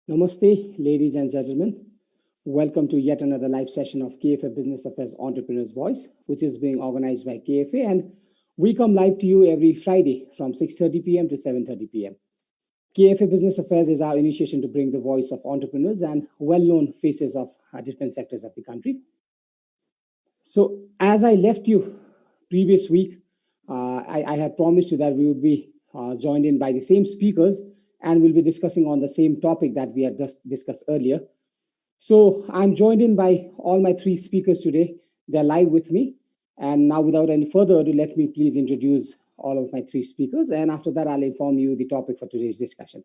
Namaste, ladies and gentlemen. Welcome to yet another live session of KFA Business Affairs Entrepreneur's Voice, which is being organized by KFA. And we come live to you every Friday from 6:30 p.m. to 7:30 p.m. KFA Business Affairs is our initiation to bring the voice of entrepreneurs and well-known faces of different sectors of the country. So, as I left you previous week, I had promised you that we would be joined in by the same speakers and we'll be discussing on the same topic that we had just discussed earlier. So I'm joined in by all my three speakers today. They're live with me. And now, without any further ado, let me please introduce all of my three speakers. And after that, I'll inform you the topic for today's discussion.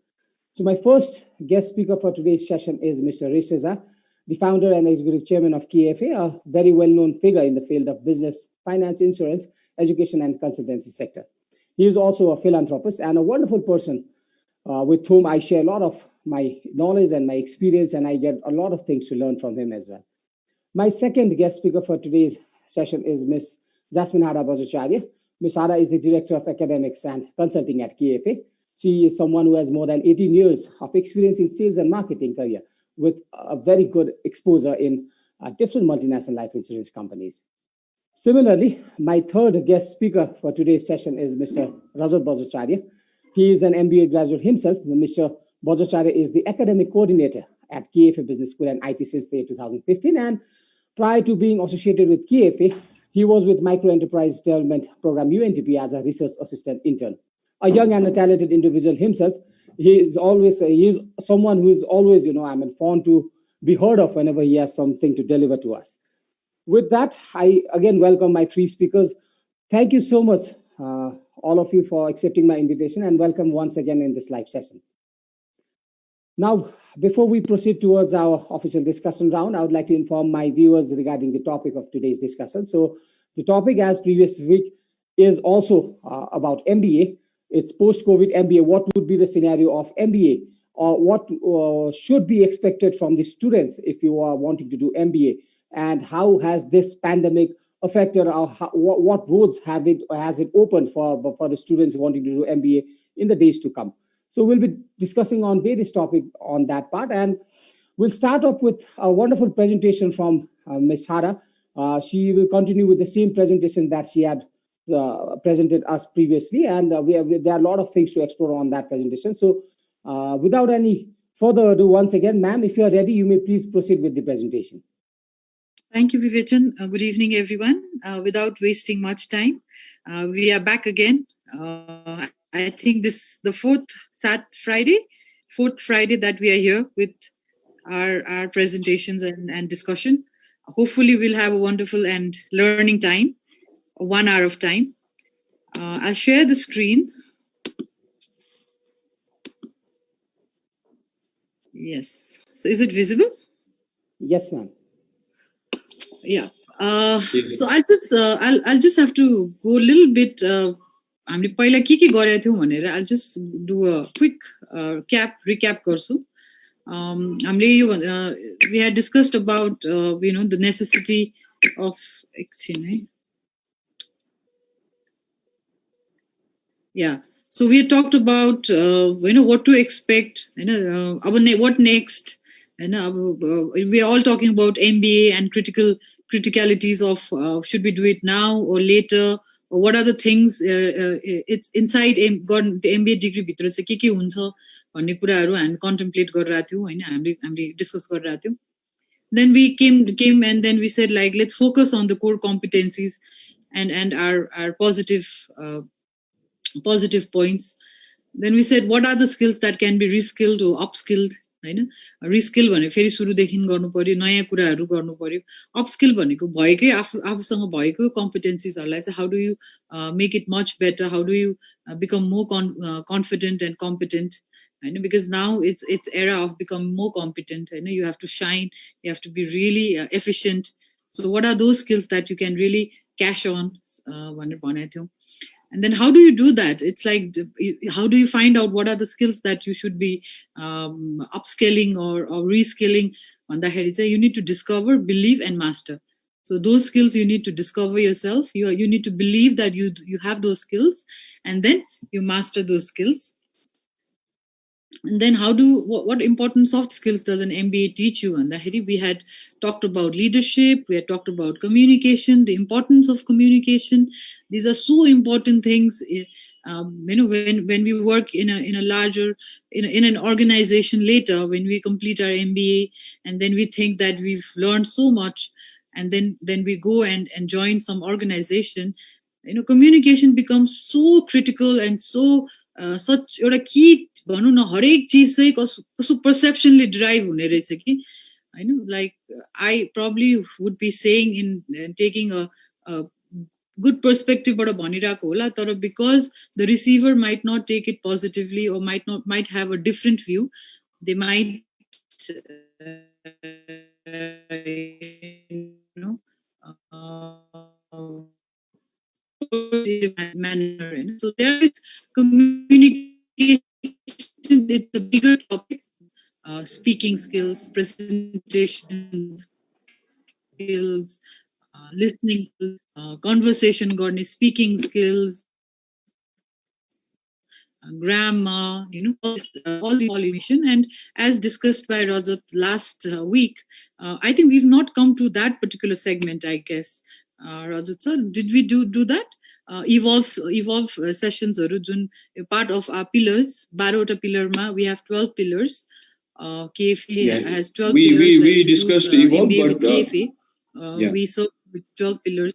So my first guest speaker for today's session is Mr. Resheza, the founder and executive chairman of KFA, a very well-known figure in the field of business, finance, insurance, education, and consultancy sector. He is also a philanthropist and a wonderful person with whom I share a lot of my knowledge and my experience, and I get a lot of things to learn from him as well. My second guest speaker for today's session is Ms. Jasmine Hara Bajacharya. Ms. Hara is the Director of Academics and Consulting at KFA. She is someone who has more than 18 years of experience in sales and marketing career with a very good exposure in different multinational life insurance companies. Similarly, my third guest speaker for today's session is Mr. Rajat Bajacharya. He is an MBA graduate himself. Mr. Bajacharya is the academic coordinator at KFA Business School and IT since the year 2015. And prior to being associated with KFA, he was with Micro Enterprise Development Program UNDP as a research assistant intern. A young and a talented individual himself, he is someone who is always, fond to be heard of whenever he has something to deliver to us. With that, I again welcome my three speakers. Thank you so much, all of you, for accepting my invitation, and welcome once again in this live session. Now, before we proceed towards our official discussion round, I would like to inform my viewers regarding the topic of today's discussion. So the topic, as previous week, is also about MBA. It's post-COVID MBA. What would be the scenario of MBA? Or what should be expected from the students if you are wanting to do MBA? And how has this pandemic affected, or what roads has it opened for the students wanting to do MBA in the days to come? So we'll be discussing on various topics on that part. And we'll start off with a wonderful presentation from Ms. Hara. She will continue with the same presentation that she had presented us previously. And there are a lot of things to explore on that presentation. So without any further ado, once again, ma'am, if you're ready, you may please proceed with the presentation. Thank you, Vivechan. Good evening, everyone. Without wasting much time, we are back again. I think this the fourth Friday that we are here with our presentations and discussion. Hopefully, we'll have a wonderful and learning time, 1 hour of time. I'll share the screen. Yes. So is it visible? Yes, ma'am. Yeah. So I'll just have to go a little bit. हामीले पहिला के गरेका थियौं भनेर I'll just do a quick recap गर्छु. हामीले यो we had discussed about the necessity of yeah. So we had talked about what to expect, what next, we are all talking about MBA and criticalities of should we do it now or later, or what are the things it's inside the MBA degree भित्र चाहिँ के हुन्छ भन्ने कुराहरु हामी contemplate गरिरहेका थियौं हैन, हामीले discuss गरिरहेका थियौं. Then we came and then we said, like, let's focus on the core competencies and our positive points. Then we said, what are the skills that can be reskilled or upskilled? Reskill भने फेरि सुरुदेखि गर्नु पर्यो, नयाँ कुराहरु गर्नु पर्यो. Upskill भनेको भएकै आफूसँग भएको competencies-हरुलाई चाहिँ how do you make it much better? How do you become more confident and competent? Because now it's era of becoming more competent. You have to shine, you have to be really efficient. So what are those skills that you can really cash on? And then how do you do that? It's like, how do you find out what are the skills that you should be upskilling or reskilling? You need to discover, believe, and master. So those skills you need to discover yourself. You need to believe that you have those skills, and then you master those skills. And then what important soft skills does an MBA teach you? And we had talked about leadership, we had talked about communication, the importance of communication. These are so important things. When we work in a larger in an organization later, when we complete our MBA, and then we think that we've learned so much, and then we go and join some organization. Communication becomes so critical and so such a key. भनौँ न हरेक चिज चाहिँ कसो पर्सेप्सनले drive हुने रहेछ कि हैन like I probably would be saying in taking a good पर्सपेक्टिभबाट भनिरहेको होला तर because the receiver might not take it positively or might have a different view. They might manner. So there is communication. It's a bigger topic. Speaking skills, presentation skills, listening, conversation, speaking skills, grammar, all the pollination. And as discussed by Rajat last week, I think we've not come to that particular segment, I guess. Rajat sir, did we do that? Evolve sessions part of our pillars. Barota pillar ma we have 12 pillars. KFA has 12 pillars. We discussed Evolve, but KFA, we saw with 12 pillars.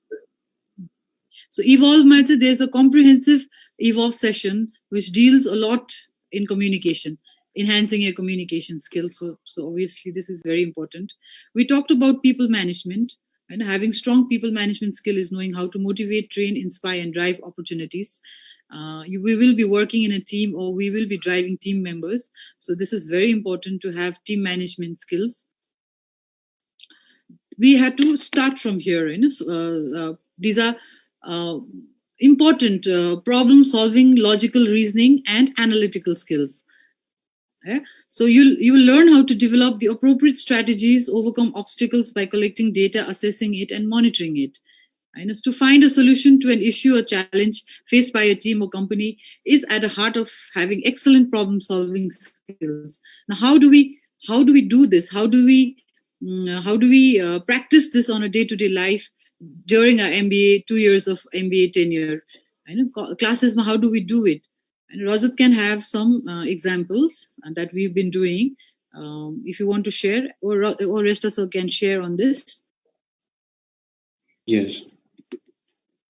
So Evolve matter, there's a comprehensive Evolve session which deals a lot in communication, enhancing your communication skills. So obviously this is very important. We talked about people management, and having strong people management skill is knowing how to motivate, train, inspire, and drive opportunities. We will be working in a team, or we will be driving team members. So this is very important to have team management skills. We had to start from here. These are important problem solving, logical reasoning, and analytical skills. So you will learn how to develop the appropriate strategies, overcome obstacles by collecting data, assessing it, and monitoring it. And to find a solution to an issue or challenge faced by a team or company is at the heart of having excellent problem solving skills. Now, how do we do this? How do we practice this on a day-to-day life during our MBA, 2 years of MBA tenure? Classes, how do we do it? And Rajat can have some examples that we've been doing. If you want to share, or Resta sir can share on this. Yes.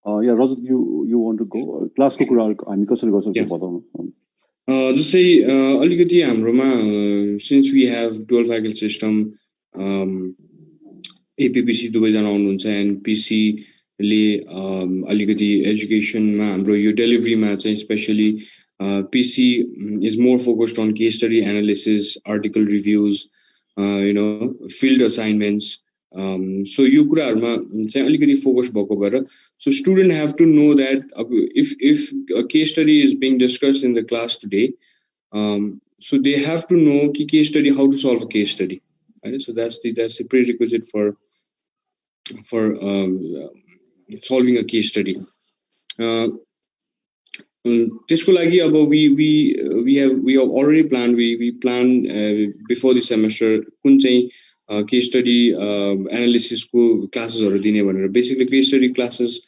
Rajat, you want to go? Class ko kura हामी कसरी गर्छौं के बताउनु. जस्तै अलिकति हाम्रोमा since we have dual faculty system, APPC दुवैजना आउनुहुन्छ and PC ले अलिकति एजुकेसनमा हाम्रो यो डेलिभरीमा चाहिँ specially PC is more focused on case study analysis, article reviews, field assignments. So you कुराहरुमा चाहिँ अलिकति फोकस भएको भएर so student have to know that if a case study is being discussed in the class today, so they have to know कि case study, how to solve a case study, right? So that's the prerequisite for solving a case study. त्यसको लागि अब we have already planned, we plan before the semester कुन चाहिँ case study analysis को classes हरु दिने भनेर. Basically case study classes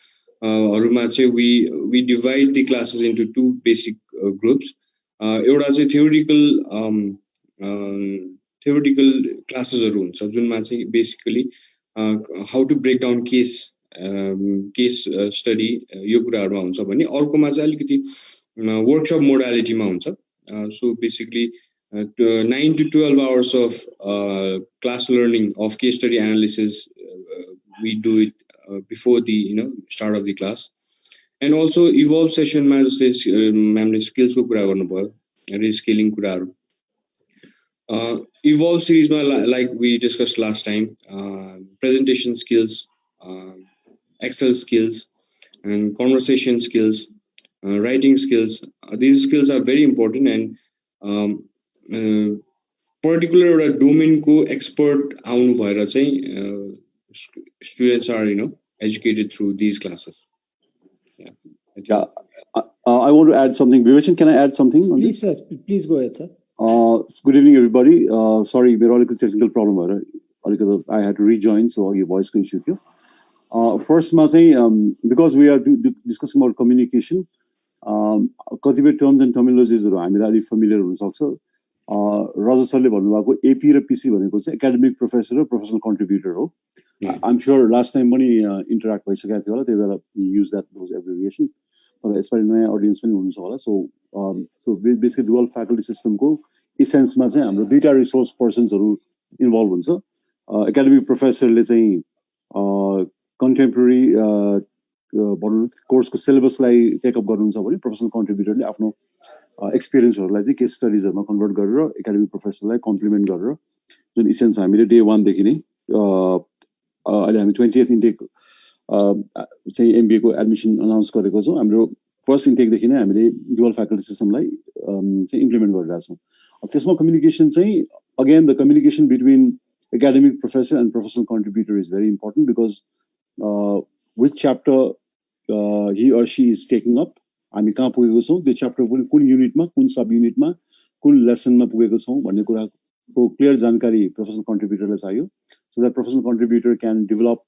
हरुमा चाहिँ we divide the classes into two basic groups. एउटा चाहिँ theoretical classes हरु हुन्छ जुनमा चाहिँ basically how to break down case study यो कुराहरुमा हुन्छ भने अर्कोमा चाहिँ अलिकति workshop modality मा हुन्छ. So basically 9 to 12 hours of class learning of case study analysis, we do it before the start of the class. And also Evolve session ma jastै म्यामले skills को कुरा गर्नुभयो, rescaling कुराहरु. Evolve series ma like we discussed last time, presentation skills, Excel skills, and conversation skills, writing skills. These skills are very important, and particular domain ko expert आउनु भएर चाहिँ students are educated through these classes. I want to add something. Vivachan, can I add something on Please, sir. Please go ahead, sir. Good evening, everybody. Sorry, मेरो अलिकति technical problem भएर अलिकति I had to rejoin, so अघि voice को issue थियो. Firstमा चाहिँ because we are discussing about communication, कतिपय terms and terminologiesहरू हामीलाई अलिक familiar हुन सक्छ. रजत सरले भन्नुभएको AP र PC भनेको चाहिँ academic professor र professional contributor हो. I'm sure last time पनि interact भइसकेको थियो होला, त्यही भएर we use those abbreviation. तर यसपालि नयाँ audience पनि हुनुहुन्छ होला. So basically dual faculty system को essence मा चाहिँ हाम्रो दुईटा resource persons हरू involve हुन्छ. Academic professor ले चाहिँ contemporary course को syllabus लाई take up गर्नुहुन्छ भने professional contributor ले आफ्नो experience हरूलाई चाहिँ case studies हरुमा convert गरेर academic professor लाई complement गरेर जुन essence हामीले day 1 देखि नै अहिले हामी 20th intake चाहिँ MBA को admission announce गरेको छौं. हाम्रो first intake देखि नै हामीले dual faculty system लाई चाहिँ implement गरिरहेका छौं. त्यसमा communication चाहिँ again the communication between academic professor and professional contributor is very important because which chapter he or she is taking up, हामी कहाँ पुगेको छौं, त्यो च्याप्टर कुन युनिटमा, कुन सब युनिटमा, कुन लेसनमा पुगेको छौं भन्ने कुराको क्लियर जानकारी प्रोफेसनल कन्ट्रिब्युटरलाई चाहियो, so that professional contributor can develop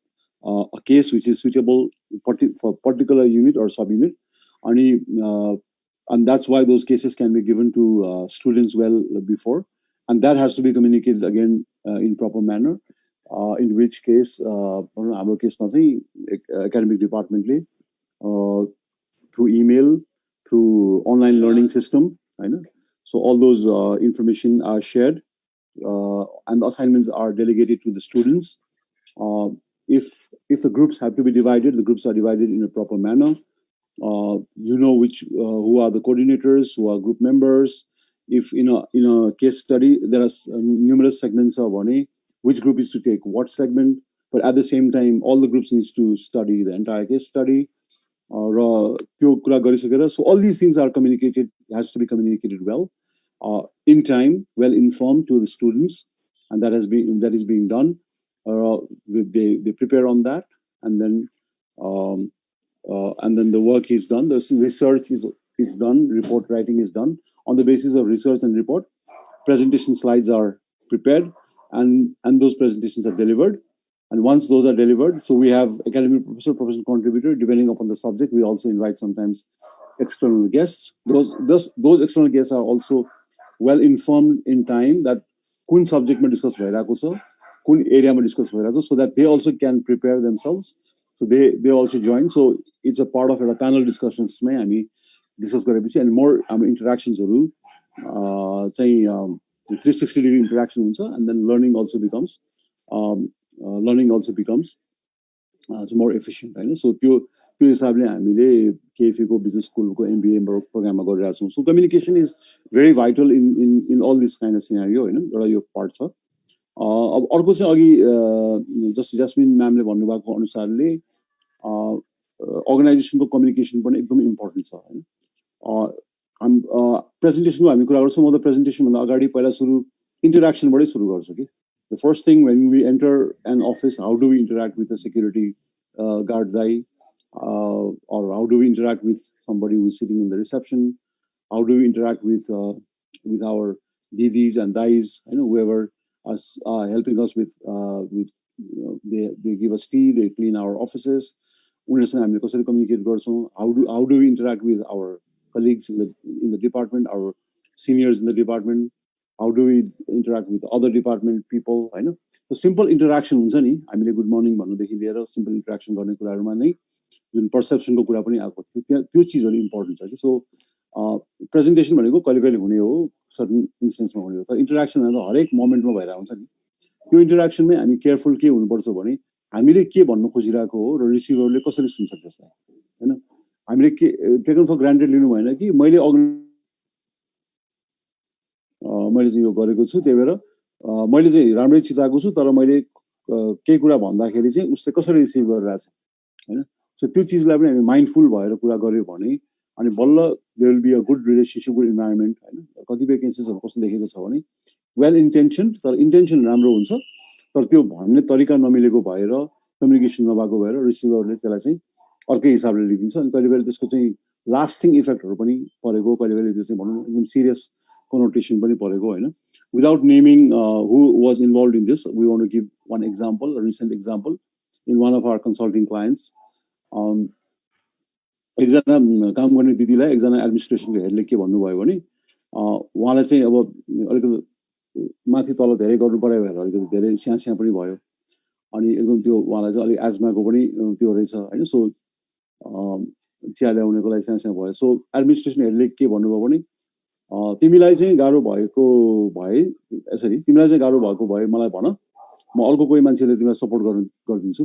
a case which is suitable for particular unit or sub unit, and that's why those cases can be given to students well before, and that has to be communicated again in proper manner, in which case हाम्रो केसमा चाहिँ academic departmentले through email, through online learning system, so all those information are shared and the assignments are delegated to the students. If the groups have to be divided, the groups are divided in a proper manner. Which who are the coordinators, who are group members. If in a case study there are numerous segments of which group is to take what segment, but at the same time all the groups needs to study the entire case study. So all these things are communicated, has to be communicated well, in time, well informed to the students, and that is being done. They prepare on that, and then the work is done. The research is done, report writing is done. On the basis of research and report, presentation slides are prepared, and those presentations are delivered. And once those are delivered, so we have academic professor, professional contributor, depending upon the subject. We also invite sometimes external guests. Those external guests are also well informed in time that kun subject ma discuss bhairako cha, kun area ma discuss bhairako cha, so that they also can prepare themselves. So they also join. So it's a part of a panel discussions may हामी discuss गरेपछि and more interactions haru चाहिँ 360 degree interaction हुन्छ, and then learning also becomes more efficient, right? So त्यो हिसाबले हामीले KFA को business school को MBA program मा गरिरहेका छौं. So communication is very vital in all this kind of scenario, हैन, एउटा यो part छ. अब अर्को चाहिँ अघि जस्तो जस्मिन म्यामले भन्नुभएको अनुसारले अर्गनाइजेसनको कम्युनिकेसन पनि एकदमै इम्पोर्टेन्ट छ, हैन. प्रेजेन्टेसनको हामी कुरा गर्छौं, म त प्रेजेन्टेसन भन्दा अगाडि पहिला सुरु इन्टरेक्सनबाटै सुरु गर्छु कि. The first thing when we enter an office, how do we interact with the security guard guy, or how do we interact with somebody who is sitting in the reception? How do we interact with our DVs and DIs, whoever is helping us with they give us tea, they clean our offices. Communicate. How do we interact with our colleagues in the department, our seniors in the department? How do we interact with other department people? I know. So simple interaction हुन्छ नि, हामीले good morning भन्नुदेखि लिएर simple interaction गर्ने कुराहरुमा नै जुन perception को कुरा पनि आएको थियो, त्यो चीजहरु इम्पोर्टेन्ट छ कि. सो प्रेजेन्टेसन भनेको कहिले हुने हो, certain instance मा हुने हो, तर interaction भनेको हरेक मोमेन्टमा भइरा हुन्छ नि. त्यो interaction मै हामी केयरफुल के हुनुपर्छ भने हामीले के भन्नु खोजिरहेको हो र रिसिभरले कसरी सुन्छ त्यसलाई, हैन. हामीले के टेकन फर ग्रान्टेड लिनु भएन कि मैले चाहिँ यो गरेको छु, त्यही भएर मैले चाहिँ राम्रै चिताएको छु, तर मैले केही कुरा भन्दाखेरि चाहिँ उसले कसरी रिसिभ गरिरहेछ, हैन. सो त्यो चीजलाई पनि हामी माइन्डफुल भएर कुरा गर्यो भने अनि बल्ल there will be a good relationship, good environment, हैन. कतिपय केसेसहरु कस्तो देखेको छ भने वेल इन्टेन्सन, तर इन्टेन्सन राम्रो हुन्छ, तर त्यो भन्ने तरिका नमिलेको भएर, कम्युनिकेसन नभएको भएर रिसिभरले त्यसलाई चाहिँ अर्कै हिसाबले लिदिन्छ, अनि कहिले त्यसको चाहिँ लास्टिङ इफेक्टहरु पनि परेको, कहिले त्यो चाहिँ भनौं एकदम सिरियस connotation पनि परेको हैन. Without naming who was involved in this, we want to give one example, a recent example in one of our consulting clients. एकजना काम गर्ने दिदीलाई एकजना एडमिनिस्ट्रेसनको हेडले के भन्नुभयो भने उहाँलाई चाहिँ अब अलिकति माथि तल धेरै गर्नु पर्यो भनेर अलिकति धेरै स्यास्या पनि भयो अनि एकदम त्यो उहाँलाई चाहिँ अलिक एजमाको पनि त्यो रहेछ हैन. सो चिया ल्याउनेको लागि स्यास्या भयो. सो एडमिनिस्ट्रेसन हेडले के भन्नुभयो भने तिमीलाई चाहिँ गाह्रो भएको भए यसरी तिमीलाई चाहिँ गाह्रो भएको भए मलाई भन, म अर्को कोही मान्छेले तिमीलाई सपोर्ट गरिदिन्छु,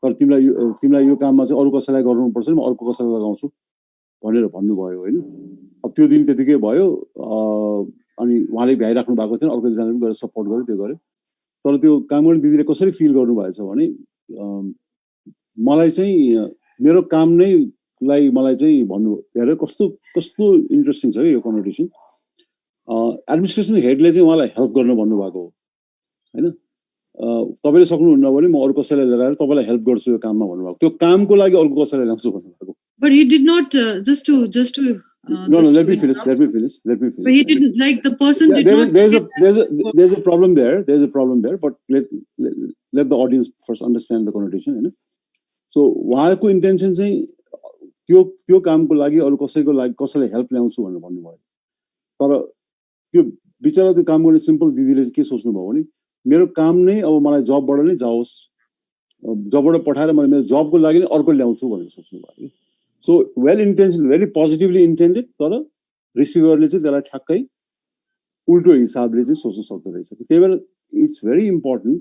तर तिमीलाई यो काममा चाहिँ अरू कसैलाई गर्नुपर्छ नि, म अर्को कसैलाई लगाउँछु भनेर भन्नुभयो हैन. अब त्यो दिन त्यतिकै भयो अनि उहाँले भ्याइराख्नु भएको थियो, अर्को एकजनाले पनि गएर सपोर्ट गर्यो, त्यो गर्यो. तर त्यो काम गर्ने दिदीले कसरी फिल गर्नुभएछ भने मलाई चाहिँ मेरो काम नै लाई मलाई चाहिँ भन्नु हेरेर कस्तो कस्तो इन्ट्रेस्टिङ छ यो कन्भर्सेसन. एडमिनिस्ट्रेसन हेडले चाहिँ उहाँलाई हेल्प गर्न भन्नुभएको हो हैन. तपाईले सक्नुहुन्न भने म अरू कसैलाई लिएर तपाईलाई हेल्प गर्छु यो काममा भन्नुभएको. त्यो कामको लागि अर्को कसैलाई ल्याउँछु भन्नुभएको. But he did not just to no, let me finish. But he didn't, like, the person did not. There's a problem there. But let the audience first understand the connotation, हैन. So उहाँको intention चाहिँ त्यो कामको लागि अरू कसैलाई help ल्याउँछु भनेर भन्नुभयो. तर त्यो बिचरा त्यो काम गर्ने सिम्पल दिदीले चाहिँ के सोच्नुभयो भने मेरो काम नै अब मलाई जबबाट नै जाओस्, जबबाट पठाएर मैले मेरो जबको लागि नै अर्को ल्याउँछु भनेर सोच्नुभयो. So well intention, very positively intended, तर रिसिभरले चाहिँ त्यसलाई ठ्याक्कै उल्टो हिसाबले चाहिँ सोच्नु सक्दो रहेछ. त्यही भएर इट्स भेरी इम्पोर्टेन्ट.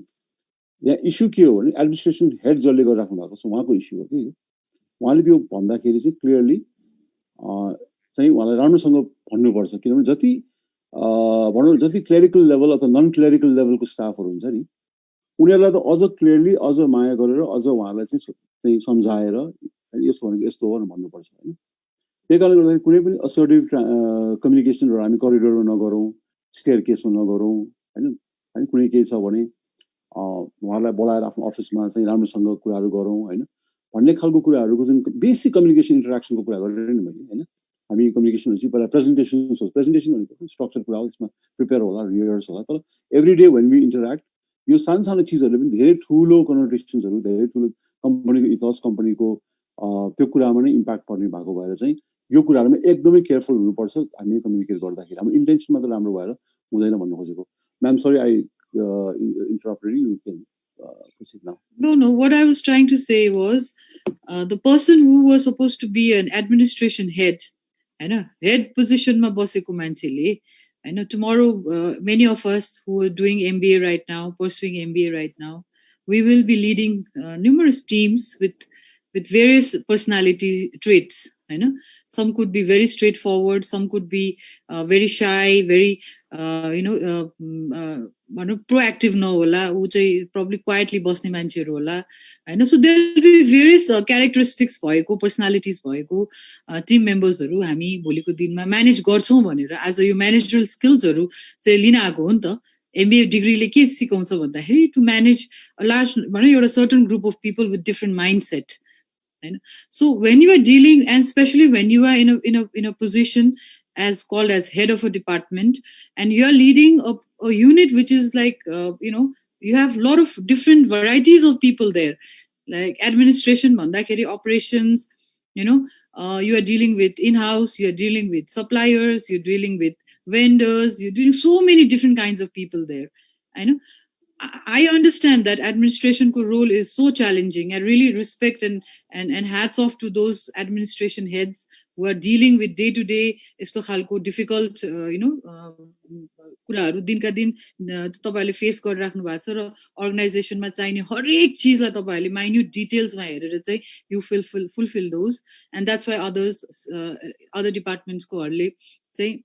यहाँ इस्यु के हो भने एडमिनिस्ट्रेसन हेड जसले गरिराख्नु भएको छ उहाँको इस्यु हो कि उहाँले त्यो भन्दाखेरि चाहिँ क्लियरली चाहिँ उहाँलाई राम्रोसँग भन्नुपर्छ. किनभने भनौँ जति क्लेरिकल लेभल अथवा नन क्लेरिकल लेभलको स्टाफहरू हुन्छ नि उनीहरूलाई त अझ क्लियरली अझ माया गरेर अझ उहाँलाई चाहिँ सम्झाएर यस्तो भनेको यस्तो हो भन्नुपर्छ हैन. त्यही कारणले गर्दाखेरि कुनै पनि असर्टिभ कम्युनिकेसनहरू हामी करिडोरमा नगरौँ, स्टेयर केसमा नगरौँ हैन. कुनै केही छ भने उहाँलाई बोलाएर आफ्नो अफिसमा चाहिँ राम्रोसँग कुराहरू गरौँ हैन भन्ने खालको कुराहरूको जुन बेसिक कम्युनिकेसन इन्टरेक्सनको कुरा गरेर नि मैले हैन. हामी कम्युनिकेसन हुन्छ पहिला प्रेजेन्टेसन भनेको स्ट्रक्चर कुरा हो, त्यसमा प्रिपेयर होला, रिहर्स होला. तर every day when we interact यो सानो चिजहरूले पनि धेरै ठुलो कन्भर्सेसन्सहरू, धेरै ठुलो कम्पनीको इथस, कम्पनीको त्यो कुरामा नै इम्प्याक्ट पर्ने भएको भएर चाहिँ यो कुराहरूमा एकदमै केयरफुल हुनुपर्छ हामी कम्युनिकेट गर्दाखेरि. हाम्रो इन्टेन्सन मात्र राम्रो भएर हुँदैन भन्नु खोजेको. Ma'am sorry I interrupted you. You can proceed now. No. What I was trying to say was the person who was supposed to be an administration head, head position ma baseko manchele, tomorrow many of us who are doing MBA right now, pursuing MBA right now, we will be leading numerous teams with various personality traits. Some could be very straightforward, some could be very shy, very proactive no होला, probably quietly बस्ने मान्छेहरु होला हैन. So there will be various characteristics भएको, personalities भएको team members हरु हामी भोलिको दिनमा म्यानेज गर्छौं भनेर आज यो म्यानेजरल स्किल्सहरु चाहिँ लिन आएको हो नि त. MBA डिग्रीले के सिकाउँछ भन्दाखेरि to manage a large एउटा certain group of people with different mindset. So when you are dealing, and especially when you are in a position as called as head of a department, and you are leading a unit which is like you have a lot of different varieties of people there, like administration, mandakeri, operations, you are dealing with in-house, you are dealing with suppliers, you're dealing with vendors, you're doing so many different kinds of people there. I understand that administration role is so challenging. I really respect and hats off to those administration heads who are dealing with day to day यस्तो खालको difficult कुराहरु दिनका दिन तपाईहरुले face गरिराख्नु भएको छ र अर्गनाइजेसनमा चाहिने हरेक चीजलाई तपाईहरुले minute details मा हेरेर चाहिँ you fulfill those, and that's why other departments को हरुले चाहिँ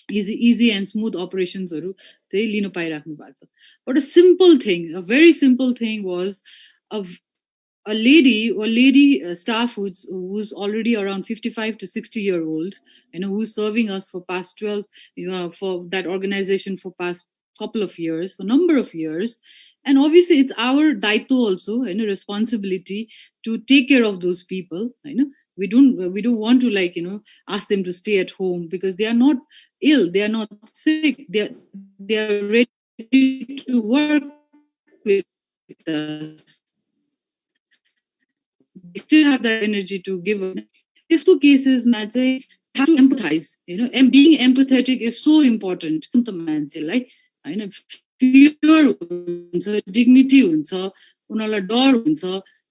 easy and smooth operations haru चाहिँ लिन पाइराख्नु भएको छ. But a simple thing, a very simple thing was a lady staff who's already around 55 to 60-year-old, who's serving us for past 12 for that organization for past couple of years, for number of years. And obviously it's our daito also, responsibility to take care of those people, We don't want to ask them to stay at home because they are not ill, they are not sick, they are ready to work with us. They still have that energy to give us. These two cases, we have to empathize, and being empathetic is so important. Like, fear, dignity,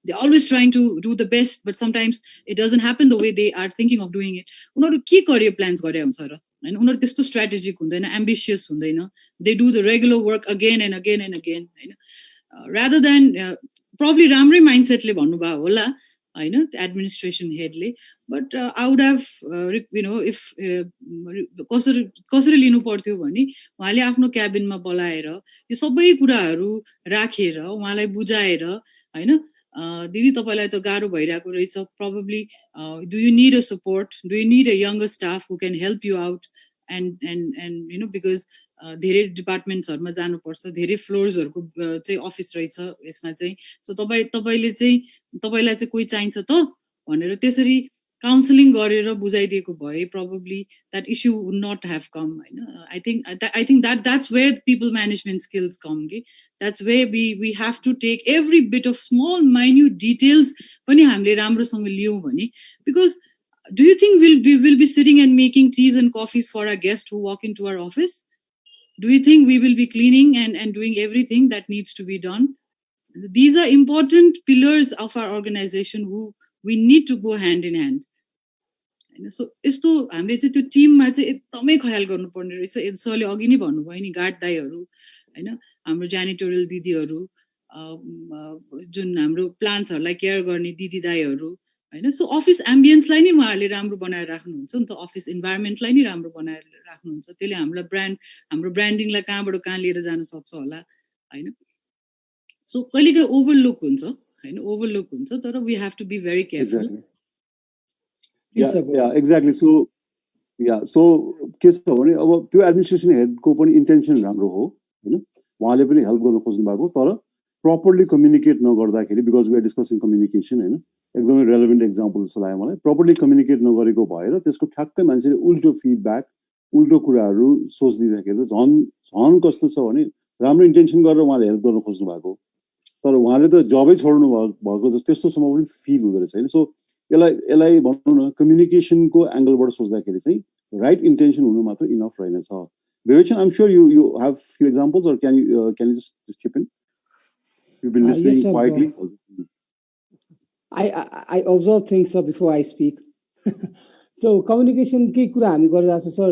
they're always trying to do the best, but sometimes it doesn't happen the way they are thinking of doing it. Ke career plans and strategic, ambitious, they do the regular work again and again and again. Rather than probably ramrai mindset le भन्नु भयो होला हैन administration head le, but I would have if कसरी लिनु पर्थ्यो भने उहाँले आफ्नो क्याबिनमा बोलाएर यो सबै कुराहरू राखेर उहाँलाई बुझाएर हैन दिदी तपाईलाई त गाह्रो भइराको रहेछ, probably do you need a support, do you need a younger staff who can help you out, and because धेरै डिपार्टमेन्ट्सहरुमा जानुपर्छ, धेरै फ्लोर्सहरुको चाहिँ अफिस रहेछ यसमा चाहिँ, सो तपाईलाई चाहिँ कोही चाहिन्छ त भनेर त्यसरी काउन्सिलिङ गरेर बुझाइदिएको भए probably that issue would not have come. I think that's where the people management skills come. That's where we have to take every bit of small minute details पनि हामीले राम्रोसँग लियौं भने, because do you think we'll be sitting and making teas and coffees for our guests who walk into our office? Do you think we will be cleaning and doing everything that needs to be done? These are important pillars of our organization who we need to go hand in hand. So यस्तो हामीले चाहिँ त्यो टिममा चाहिँ एकदमै ख्याल गर्नुपर्ने रहेछ। सरले अघि नै भन्नुभयो नि, गार्ड दाइहरू हैन, हाम्रो ज्यानिटोरियल दिदीहरू, जुन हाम्रो प्लान्ट्सहरूलाई केयर गर्ने दिदी दाइहरू हैन, सो अफिस एम्बियन्सलाई नै उहाँहरूले राम्रो बनाएर राख्नुहुन्छ नि त, अफिस इन्भाइरोमेन्टलाई नै राम्रो बनाएर राख्नुहुन्छ। त्यसले हाम्रो ब्रान्डिङलाई कहाँबाट कहाँ लिएर जान सक्छ होला हैन। सो कहिलेकाहीँ ओभरलुक हुन्छ हैन, ओभरलुक हुन्छ, तर we have to be very careful. Exactly. So के छ भने अब त्यो एडमिनिस्ट्रेसन हेडको पनि इन्टेन्सन राम्रो हो हैन, उहाँले पनि हेल्प गर्न खोज्नु भएको, तर प्रपरली कम्युनिकेट नगर्दाखेरि, because we are discussing communication हैन, एकदमै रेलेभेन्ट एक्जाम्पल जस्तो लाग्यो मलाई। प्रपरली कम्युनिकेट नगरेको भएर त्यसको ठ्याक्कै मान्छेले उल्टो फिडब्याक, उल्टो कुराहरू सोचिदिँदाखेरि त झन् कस्तो छ भने राम्रो इन्टेन्सन गरेर उहाँले हेल्प गर्न खोज्नु भएको, तर उहाँले त जबै छोड्नु भएको जस्तो त्यस्तोसम्म पनि फिल हुँदो रहेछ हैन। सो यसलाई भनौँ न, कम्युनिकेसनको एङ्गलबाट सोच्दाखेरि चाहिँ राइट इन्टेन्सन हुनु मात्र इनफ रहेनछ। Vivek, I'm sure you have few examples, or can you just chip in? You've been listening yes, quietly. I observe things before I speak. So communication के कुरा हामी गरिरहेको छ सर,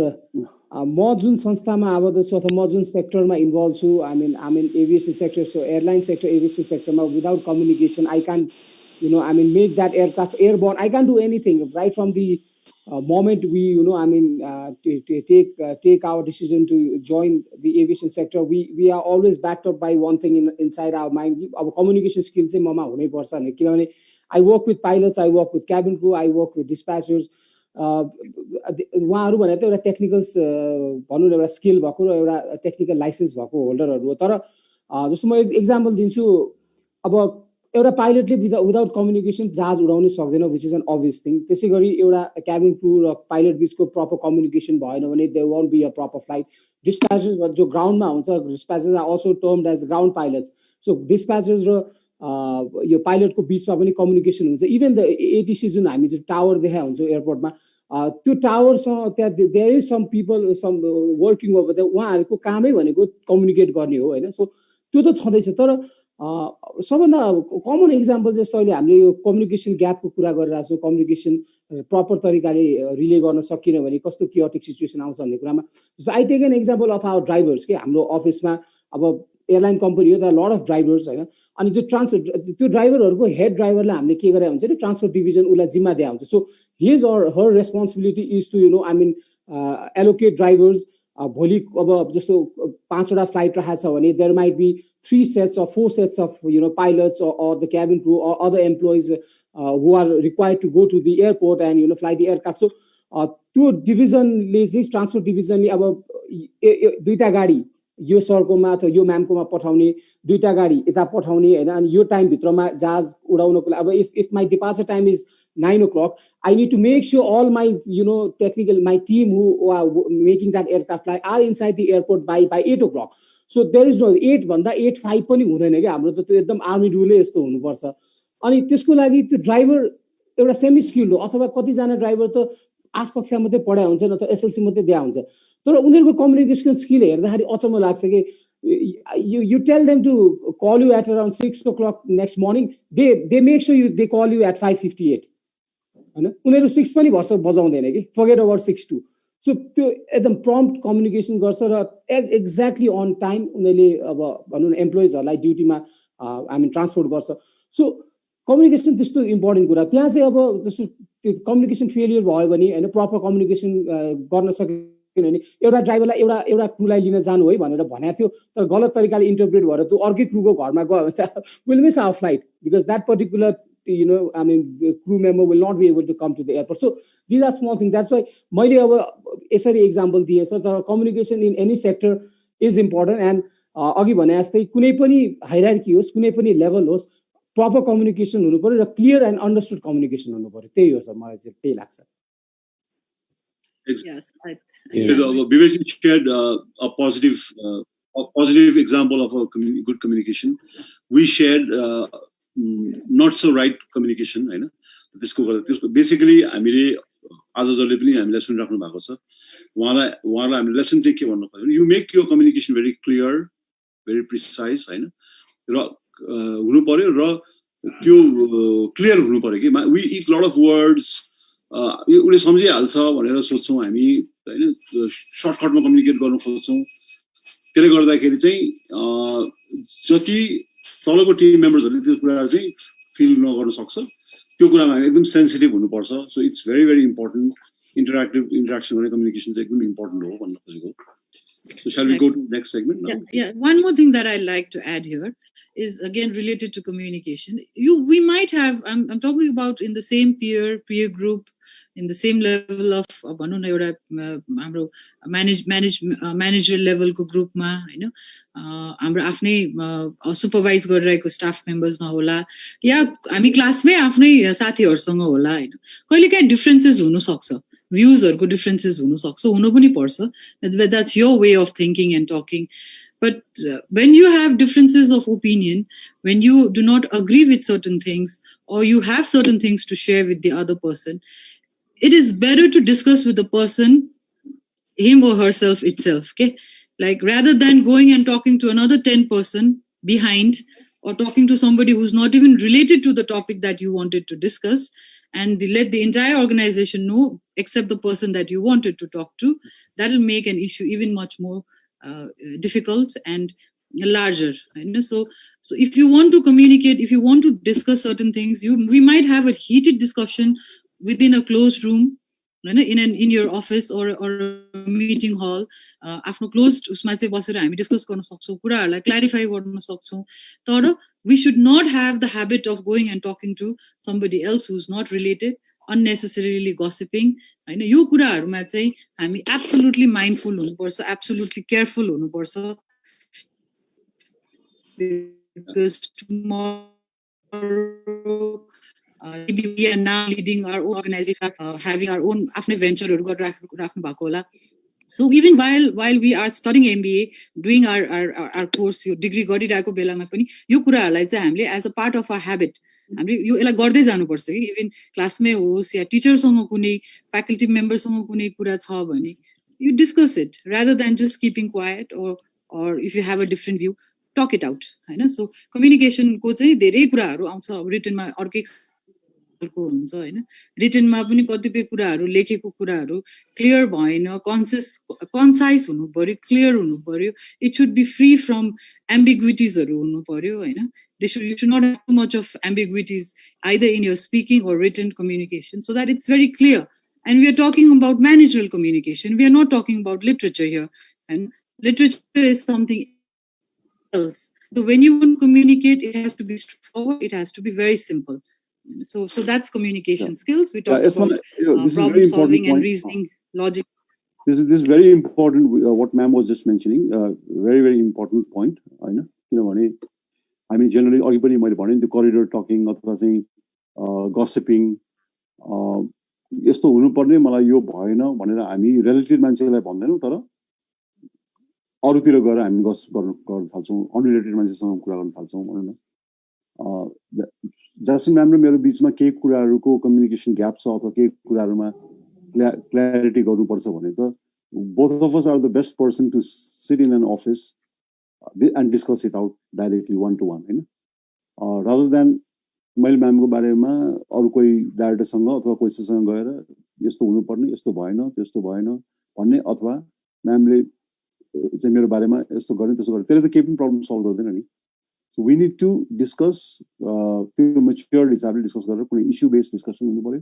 म जुन संस्थामा आबद्ध छु अथवा म जुन सेक्टरमा इन्भल्भ छु, I mean aviation sector, so airline sector, aviation sector, without communication I can't make that aircraft airborne. I can't do anything right from the moment we take our decision to join the aviation sector. We are always backed up by one thing inside our mind, our communication skills चाहिँ ममा हुनै पर्छ नि, किनभने I work with pilots, I work with cabin crew, I work with dispatchers. उहाँहरू भनेर त एउटा टेक्निकल भनौँ न, एउटा स्किल भएको र एउटा टेक्निकल लाइसेन्स भएको होल्डरहरू हो। तर जस्तो म एक्जाम्पल दिन्छु, अब एउटा पाइलटले विदाउट कम्युनिकेसन जहाज उडाउनै सक्दैन, which is an obvious thing. त्यसै गरी एउटा क्याबिन क्रू र पाइलट बिचको प्रपर कम्युनिकेसन भएन भने they won't be a proper flight. Dispatchers जो ग्राउन्डमा हुन्छ, dispatchers are also termed as ground pilots. So dispatchers र यो पाइलटको बिचमा पनि कम्युनिकेसन हुन्छ। इभन द एटिसी जुन हामी जो टावर देखा हुन्छ एयरपोर्टमा, त्यो टावरसँग त्यहाँ there is some people some working over there, उहाँहरूको कामै भनेको कम्युनिकेट गर्ने हो होइन। सो त्यो त छँदैछ, तर सबभन्दा कमन इक्जाम्पल जस्तो अहिले हामीले यो कम्युनिकेसन ग्यापको कुरा गरिरहेको छौँ, कम्युनिकेसन प्रपर तरिकाले रिले गर्न सकिन भने कस्तो क्योटिक सिचुएसन आउँछ भन्ने कुरामा। जस्तो I take an example of our drivers के हाम्रो अफिसमा अब एयरलाइन कम्पनी हो, लट अफ ड्राइभर्स होइन, अनि त्यो ड्राइभरहरूको हेड ड्राइभरलाई हामीले के गरेर हुन्छ नि, ट्रान्सपोर्ट डिभिजन उसलाई जिम्मा दिया हुन्छ। So his or her responsibility is to allocate drivers. भोलि अब जस्तो 5वटा फ्लाइट राखेको छ भने there might be 3 sets or 4 sets of pilots or the cabin crew or other employees who are required to go to the airport and fly the aircraft. So त्यो डिभिजनले चाहिँ transport डिभिजनले अब दुईटा गाडी यो सरकोमा अथवा यो म्यामकोमा पठाउने, दुईटा गाडी यता पठाउने होइन, अनि यो टाइम भित्रमा जहाज उडाउनको लागि अब if my departure time is 9 o'clock, I need to make sure all my, my team who are making that aircraft fly are inside the airport by 8 o'clock. So there is no 8 भन्दा 8:05 पनि हुँदैन के हाम्रो त त्यो एकदम army रुलै यस्तो हुनुपर्छ अनि त्यसको लागि त्यो ड्राइभर एउटा सेमी स्किल्ड हो अथवा कतिजना ड्राइभर त 8 कक्षा मात्रै पढाइ हुन्छ न त एसएलसी मात्रै दिया हुन्छ तर उनीहरुको कम्युनिकेसन स्किल हेर्दाखेरि अचम्म लाग्छ के you tell them to call you at around 6 o'clock next morning they make sure they call you at 5:58 हैन उनीहरु 6 पनि बजाउँदैन के forget about 6 too so त्यो एकदम prompt communication गर्छ र exactly on time उनीले अब भनौं न एम्प्लोइजहरुलाई ड्युटीमा ट्रान्सपोर्ट गर्छ सो कम्युनिकेसन त्यस्तो इम्पोर्टेन्ट कुरा त्यहाँ चाहिँ अब जस्तो कम्युनिकेसन फेलियर भयो भने हैन प्रपर कम्युनिकेसन गर्न सकेन भने एउटा ड्राइभरलाई एउटा क्रुलाई लिन जानु है भनेर भनेको थियो तर गलत तरिकाले इन्टरप्रेट भएर त्यो अर्कै क्रुको घरमा गयो भने त will miss our flight because that particular crew member will not be able to come to the airport. So these are small things. That's why मैले अब यसरी एक्जाम्पल दिए छ तर communication in any sector is important and अघि भने जस्तै कुनै पनि हायरार्की होस् कुनै पनि लेभल होस् प्रपर कम्युनिकेसन हुनु पर्यो र क्लियर एन्ड अन्डरस्टुड कम्युनिकेसन हुनु पर्यो त्यही हो सर मलाई चाहिँ त्यही लाग्छ Yes, Vivek shared a positive example of a good communication. We shared not so right communication, हैन त्यसको बेसिकली हामीले आज जसले पनि हामीलाई सुनिराख्नु भएको छ उहाँलाई हामीले लेसन चाहिँ के भन्नु पर्यो you make your communication very clear very precise हैन र हुनु पर्यो र त्यो क्लियर हुनु पर्यो कि we it lot of words उले सम्झिहाल्छ भनेर सोच्छौं हामी हैन सर्टकटमा कम्युनिकेट गर्न खोज्छौं त्यसले गर्दाखेरि चाहिँ जति तलको टिम मेम्बर्सहरुले त्यो कुरा चाहिँ फिल नगर्न सक्छ त्यो कुरामा हामी एकदम सेन्सिटिभ हुनुपर्छ so it's very very important interaction भने कम्युनिकेसन चाहिँ एकदम इम्पोर्टेन्ट हो भन्न खोजेको So shall we go to the next segment now? Yeah. One more thing that I'd like to add here is again related to communication. We might have. I'm talking about in the same peer group, in the same level of भनौं न एउटा हाम्रो manager level को group मा हैन हाम्रो आफ्नै supervise गरिरहेको स्टाफ मेम्बर्स मा होला या हामी क्लासमै आफ्नै साथीहरुसँग होला हैन कहिलेकाहीँ डिफरेन्सेस हुन सक्छ भ्यूजहरुको डिफरेन्सेस हुन सक्छ हुन पनि पर्छ that's your way of thinking and talking but when you have differences of opinion when you do not agree with certain things or you have certain things to share with the other person it is better to discuss with the person him or herself itself okay like rather than going and talking to another 10 person behind or talking to somebody who's not even related to the topic that you wanted to discuss and let the entire organization know except the person that you wanted to talk to that will make an issue even much more difficult and larger so if you want to communicate if you want to discuss certain things we might have a heated discussion within a closed room in your office or a meeting hall आफ्नो closed उसमा चाहिँ बसेर हामी discuss गर्न सक्छौं कुराहरुलाई clarify गर्न सक्छौं तर we should not have the habit of going and talking to somebody else who's not related unnecessarily gossiping हैन यो कुराहरुमा चाहिँ हामी absolutely mindful हुनुपर्छ absolutely careful हुनुपर्छ because tomorrow maybe we are now leading our own organization having our own afne venture haru गरिराख्नु भएको होला so even while we are studying MBA doing our course यो डिग्री गरिरहेको बेलामा पनि यो कुराहरुलाई चाहिँ हामीले as a part of our habit हामीले यो यसलाई गर्दै जानुपर्छ कि इभन क्लासमै होस् या टिचरसँग कुनै फ्याकल्टी मेम्बरसँग कुनै कुरा छ भने you discuss it rather than just keeping quiet or if you have a different view talk it out हैन so communication को चाहिँ धेरै कुराहरु आउँछ written मा अर्कै को हुन्छ हैन written मा पनि कतिपय कुराहरु लेखेको कुराहरु क्लियर भएन कन्साइज हुनु पर्यो क्लियर हुनु पर्यो it should be free from ambiguities हरु हुनु पर्यो हैन you should not have too much of ambiguities either in your speaking or written communication so that it's very clear and we are talking about managerial communication we are not talking about literature here and literature is something else so when you want to communicate it has to be straightforward it has to be very simple so that's communication skills we talk about problem solving and reasoning logic this is very important what ma'am was just mentioning very important point हैन किनभने हामी generally अघि पनि मैले भने त्यो corridor talking अथवा चाहिँ gossiping यस्तो हुनुपर्ने मलाई यो भएन भनेर हामी रिलेटेड मान्छेलाई भन्दैनौँ तर अरूतिर गएर हामी गर्न थाल्छौँ अनरिलेटेड मान्छेसँग कुरा गर्न थाल्छौँ भनौँ न जसरी राम्रो मेरो बिचमा केही कुराहरूको कम्युनिकेसन ग्याप छ अथवा केही कुराहरूमा क्ल्यारिटी गर्नुपर्छ भने त both of us are the best person to sit in an office and discuss it out directly one to one हैन rather than मैले म्यामको बारेमा अरू कोही डाइरेक्टरसँग अथवा कोहीसँग गएर यस्तो हुनुपर्ने यस्तो भएन त्यस्तो भएन भन्ने अथवा म्यामले चाहिँ मेरो बारेमा यस्तो गर्ने त्यस्तो गर्ने त्यसले त केही पनि प्रब्लम सल्भ गर्दैन नि so we need to discuss त्यो म्याच्योर हिसाबले डिस्कस गरेर कुनै इस्यु बेस्ड डिस्कसन हुनु पर्यो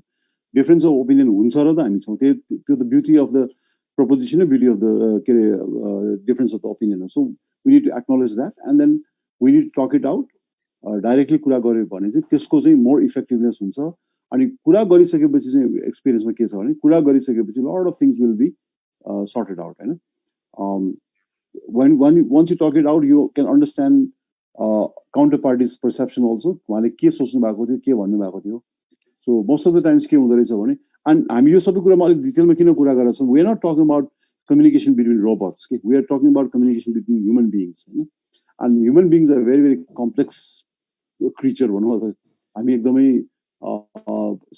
डिफरेन्स अफ ओपिनियन हुन्छ र त हामी छौँ त्यो the beauty of the proposition beauty of the difference of the opinion. So we need to acknowledge that and then we need to talk it out directly कुरा गर्यो भने चाहिँ त्यसको चाहिँ मोर इफेक्टिभनेस हुन्छ अनि कुरा गरिसकेपछि चाहिँ एक्सपिरियन्समा के छ भने कुरा गरिसकेपछि lot of things will be sorted out हैन once you talk it out you can understand counterparty's perception also उहाँले के सोच्नु भएको थियो के भन्नु भएको थियो so most of the times के हुँदो रहेछ भने अनि हामी यो सबै कुरामा अलिक डिटेलमा किन कुरा गरेर छौँ we are not talking about communication between robots के we are talking about communication between human beings होइन and human beings are very very complex creature भनौँ अथवा हामी एकदमै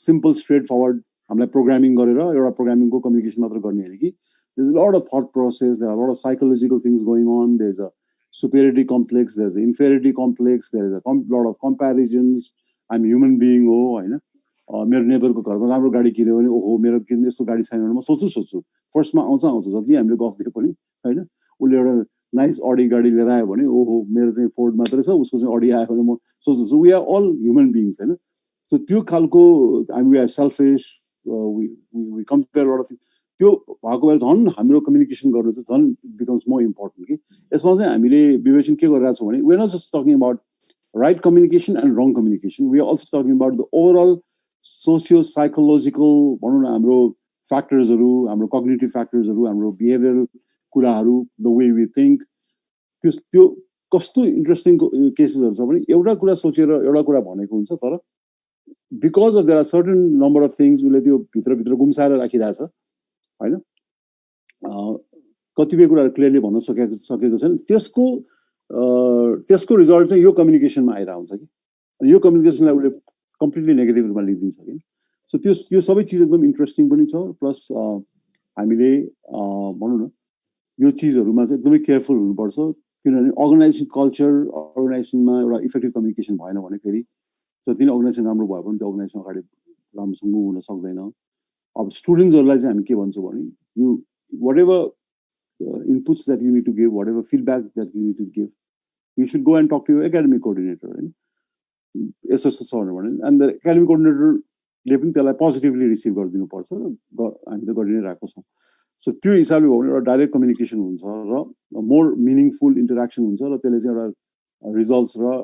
सिम्पल स्ट्रेट फरवर्ड हामीलाई प्रोग्रामिङ गरेर एउटा प्रोग्रामिङको कम्युनिकेसन मात्र गर्ने होइन कि there is lot of thought process there are lot of psychological things going on there is a superiority complex there's an inferiority complex there is a lot of comparisons I'm human being हो होइन मेरो नेबरको घरमा राम्रो गाडी किन्यो भने ओहो मेरो किन यस्तो गाडी छैन भने म सोच्छु फर्स्टमा आउँछ जति हामीले गफ दियो पनि होइन उसले एउटा नाइस अडी गाडी लिएर आयो भने ओहो मेरो चाहिँ फोर्ड मात्रै छ उसको चाहिँ अडी आयो भने म सोच्छु we are all human beings होइन सो त्यो खालको we are selfish we compare lot of त्यो भएको भएर झन् हाम्रो कम्युनिकेसन गर्नु चाहिँ झन् बिकम्स मोर इम्पोर्टेन्ट कि यसमा चाहिँ हामीले विवेचन के गरिरहेको छौँ भने we are not just talking about right communication and wrong communication we are also talking about the overall socio psychological भनौँ न हाम्रो फ्याक्टर्सहरू हाम्रो कग्निटिभ फ्याक्टर्सहरू हाम्रो बिहेभियरल कुराहरू द वे वी थिङ्क त्यो कस्तो इन्ट्रेस्टिङ केसेसहरू छ भने एउटा कुरा सोचेर एउटा कुरा भनेको हुन्छ तर because of there are certain number of things उसले त्यो भित्रभित्र गुम्साएर राखिरहेछ होइन कतिपय कुराहरू क्लियरली भन्न सकेको छैन त्यसको रिजल्ट चाहिँ यो कम्युनिकेसनमा आइरहेको हुन्छ कि यो कम्युनिकेसनलाई उसले कम्प्लिटली नेगेटिभ रूपमा लिइदिन्छ कि सो त्यो सबै चिज एकदम इन्ट्रेस्टिङ पनि छ प्लस हामीले भनौँ न यो चिजहरूमा चाहिँ एकदमै केयरफुल हुनुपर्छ किनभने अर्गनाइजेसन कल्चर अर्गनाइजेसनमा एउटा इफेक्टिभ कम्युनिकेसन भएन भने फेरि जति नै अर्गनाइजेसन राम्रो भयो भने त्यो अर्गनाइजेसन अगाडि राम्रोसँग मुभ हुन सक्दैन अब स्टुडेन्ट्सहरूलाई चाहिँ हामी के भन्छौँ भने you whatever inputs that you need to give whatever feedback that you need to give you should go and talk to academic coordinator होइन यस्तो छ भने एन्ड द एकाडेमिक कोअर्डिनेटरले पनि त्यसलाई पोजिटिभली रिसिभ गरिदिनुपर्छ र हामी त गरि नै रहेको छौँ सो त्यो हिसाबले हो भने एउटा डाइरेक्ट कम्युनिकेसन हुन्छ र मोर मिनिङफुल इन्टरेक्सन हुन्छ र त्यसले चाहिँ एउटा रिजल्ट्स र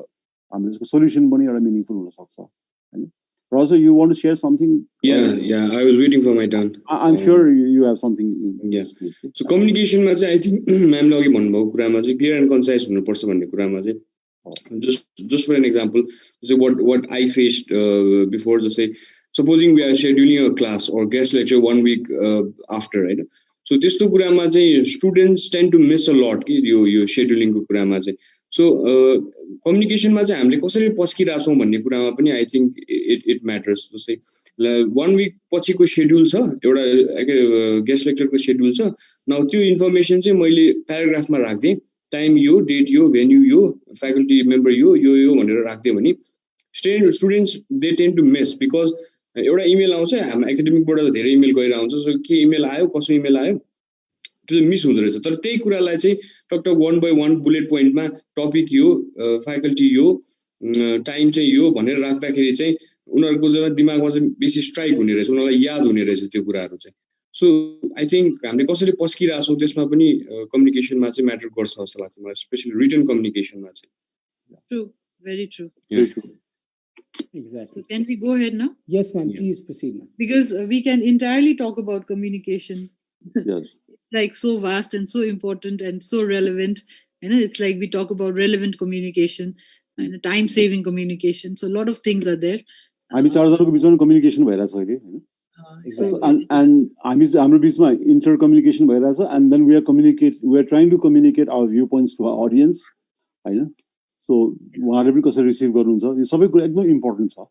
हामीले त्यसको सोल्युसन पनि एउटा मिनिङफुल हुनसक्छ होइन Raza, you want to share something? Yeah, I was waiting for my turn. I'm sure you have something. Yes, please. So communication मा चाहिँ I think म्यामले अघि भन्नुभएको कुरामा चाहिँ क्लियर एन्ड कन्साइज हुनुपर्छ भन्ने कुरामा चाहिँ just for an example, so what I faced before, just say supposing we are scheduling a class or guest lecture 1 week after, right? So त्यस्तो कुरामा चाहिँ students tend to miss a lot कि यो scheduling को कुरामा चाहिँ so कम्युनिकेसनमा चाहिँ हामीले कसरी पस्किरहेछौँ भन्ने कुरामा पनि आई थिङ्क इट म्याटर्स जस्तै 1 विक पछिको सेड्युल छ एउटा गेस्ट लेक्चरको सेड्युल छ न त्यो इन्फर्मेसन चाहिँ मैले प्याराग्राफमा राख्दिएँ टाइम यो डेट यो भेन्यू यो फ्याकल्टी मेम्बर यो भनेर राख्दिएँ भने students they tend to miss because एउटा इमेल आउँछ हाम्रो एकाडेमिकबाट धेरै इमेल गइरहेको हुन्छ सो के इमेल आयो कसो इमेल आयो त्यो मिस हुँदो रहेछ तर त्यही कुरालाई चाहिँ टकटक 1 by 1 बुलेट पोइन्टमा टपिक यो फ्याकल्टी यो टाइम चाहिँ यो भनेर राख्दाखेरि चाहिँ उनीहरूको जब दिमागमा चाहिँ बेसी स्ट्राइक हुने रहेछ उनीहरूलाई याद हुने रहेछ त्यो कुराहरू चाहिँ सो आई थिङ्क हामीले कसरी पस्किरहेछौँ त्यसमा पनि कम्युनिकेसनमा चाहिँ म्याटर गर्छ जस्तो लाग्छ मलाई स्पेसली रिटन कम्युनिकेसनमा चाहिँ True, very true. Exactly. So can we go ahead now? Yes, ma'am. Please proceed, ma'am. Because we can entirely talk about communication. Yes. Like so vast and so important and so relevant. It's like we talk about relevant communication and time-saving communication. So a lot of things are there. हामी चारजनाको बिचमा communication भइरहेछ अहिले हैन So, and हाम्रो बिचमा inter communication भइरहेछ and then we are trying to communicate our viewpoints to our audience हैन so उहाँहरुले पनि कसरी रिसिभ गर्नुहुन्छ यो सबै कुरा एकदम इम्पोर्टेन्ट छ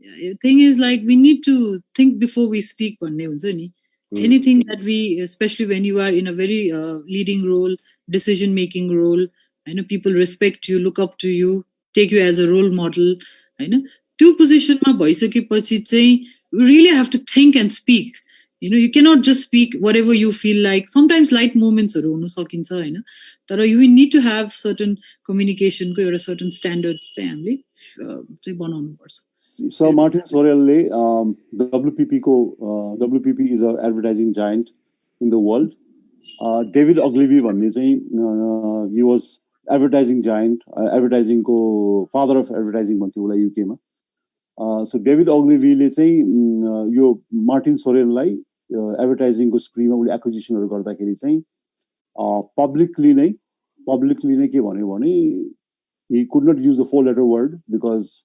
yeah, the thing is, like, we need to think before we speak. भन्ने हुन्छ नि. Anything that we, especially when you are in a very leading role, decision making role, I know people respect you, look up to you, take you as a role model. I know त्यो पोजिसनमा भइसकेपछि चाहिँ we really have to think and speak. You know, you cannot just speak whatever you feel like. Sometimes light moments हरू हुन सकिन्छ हैन तर you need to have certain communication को एउटा certain standards चाहिँ हामीले चाहिँ बनाउनु पर्छ. Sir Martin Sorrell WPP WPP is an advertising giant in the world. David Ogilvy भन्ने चाहिँ he was advertising giant, advertising को father of advertising भन्थ्यो उलाई UK मा. So David Ogilvy ले चाहिँ यो Martin Sorrell लाई advertising को spree मा उले acquisition हरू गर्दाखेरि चाहिँ publicly नै के भन्यो भने he could not use the 4-letter word because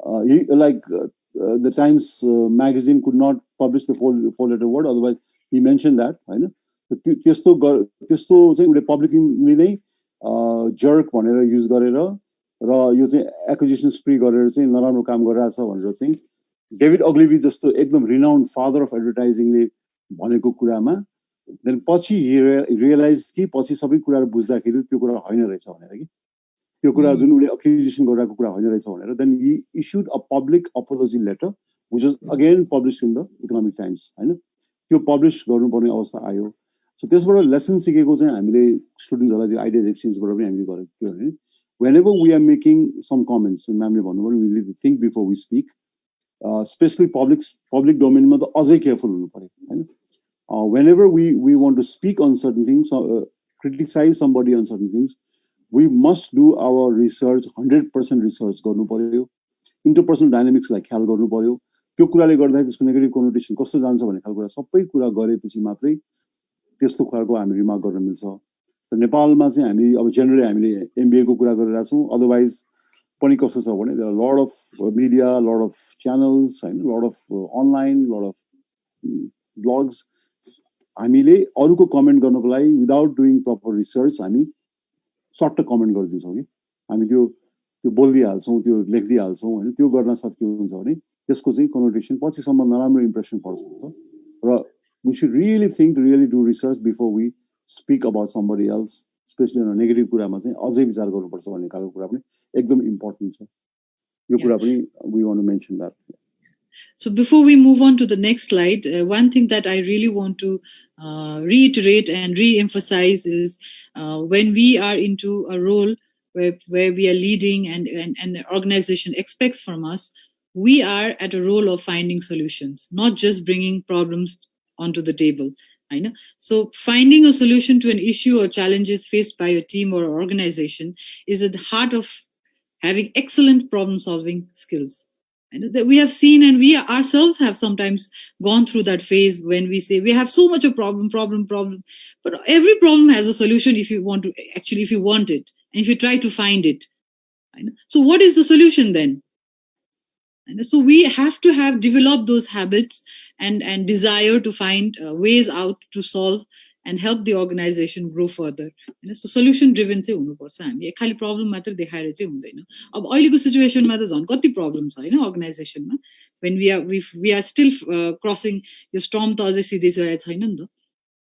the Times magazine could not publish the 4-letter word, otherwise he mentioned that हैन त्यस्तो चाहिँ उले publicly नै jerk भनेर युज गरेर र यो चाहिँ एक्विजिसन स्प्री गरेर चाहिँ नराम्रो काम गरिरहेछ भनेर चाहिँ डेभिड अग्लिभी जस्तो एकदम रिनाउन्ड फादर अफ एडभर्टाइजिङले भनेको कुरामा देन पछि रियलाइज कि पछि सबै कुराहरू बुझ्दाखेरि त्यो कुरा होइन रहेछ भनेर कि त्यो कुरा जुन उले एक्विजिसन गरिरहेको कुरा होइन रहेछ भनेर then he issued a public apology letter which is again publish in the Economic Times हैन त्यो पब्लिश गर्नुपर्ने अवस्था आयो सो त्यसबाट लेसन सिकेको चाहिँ हामीले स्टुडेन्ट्सहरूलाई त्यो आइडियाज एक्सचेन्जबाट पनि हामीले गरेको थियो भने whenever we are making some comments and ma'am we need to think before we speak especially public domain ma ta azai careful hunu paryo haina whenever we want to speak on certain things criticize somebody on certain things we must do our research 100% research garnu paryo interpersonal dynamics like khayal garnu paryo त्यो कुराले गर्दा त्यसको negative connotation कस्तो जान्छ भन्ने खालको कुरा सबै कुरा गरेपछि मात्रै त्यस्तो कुराको हामी रिमार्क गर्न मिल्छ नेपालमा चाहिँ हामी अब जेनरली हामीले एमबीए को कुरा गरिरहेका छौँ अदरवाइज पनि कस्तो छ भने there lot of media lot of channels हैन लट अफ अनलाइन लट अफ ब्लग्स हामीले अरूको कमेन्ट गर्नको लागि विदाउट डुइङ प्रपर रिसर्च हामी सर्ट कमेन्ट गरिदिन्छौँ कि हामी त्यो बोलिदिइहाल्छौँ त्यो लेखिदिइहाल्छौँ होइन त्यो गर्न साथ के हुन्छ भने त्यसको चाहिँ कनोटेसन पछिसम्म नराम्रो इम्प्रेसन पर्छ र we should really think, really do research before we speak about somebody else, especially on a negative कुरामा चाहिँ अझै विचार गर्नुपर्छ भन्ने खालको कुरा पनि एकदम इम्पोर्टेन्ट छ यो कुरा पनि we want to mention that. So before we move on to the next slide, one thing that I really want to reiterate and re-emphasize is when we are into a role where we are leading and the organization expects from us, we are at a role of finding solutions, not just bringing problems onto the table. I know. So finding a solution to an issue or challenges faced by a team or organization is at the heart of having excellent problem solving skills. I know that we have seen and we ourselves have sometimes gone through that phase when we say we have so much of problem, but every problem has a solution if you want it and if you try to find it. I know. So what is the solution then? And so we have to have developed those habits and desire to find ways out to solve and help the organization grow further. So solution driven चाहिँ हुनुपर्छ हामी खाली problem मात्र देखाएर चाहिँ हुँदैन अब अहिलेको सिचुएसनमा त झन् कति प्रब्लम छ हैन अर्गनाइजेसनमा when we are still crossing यो storm त अझै सिधै गएको छैन नि त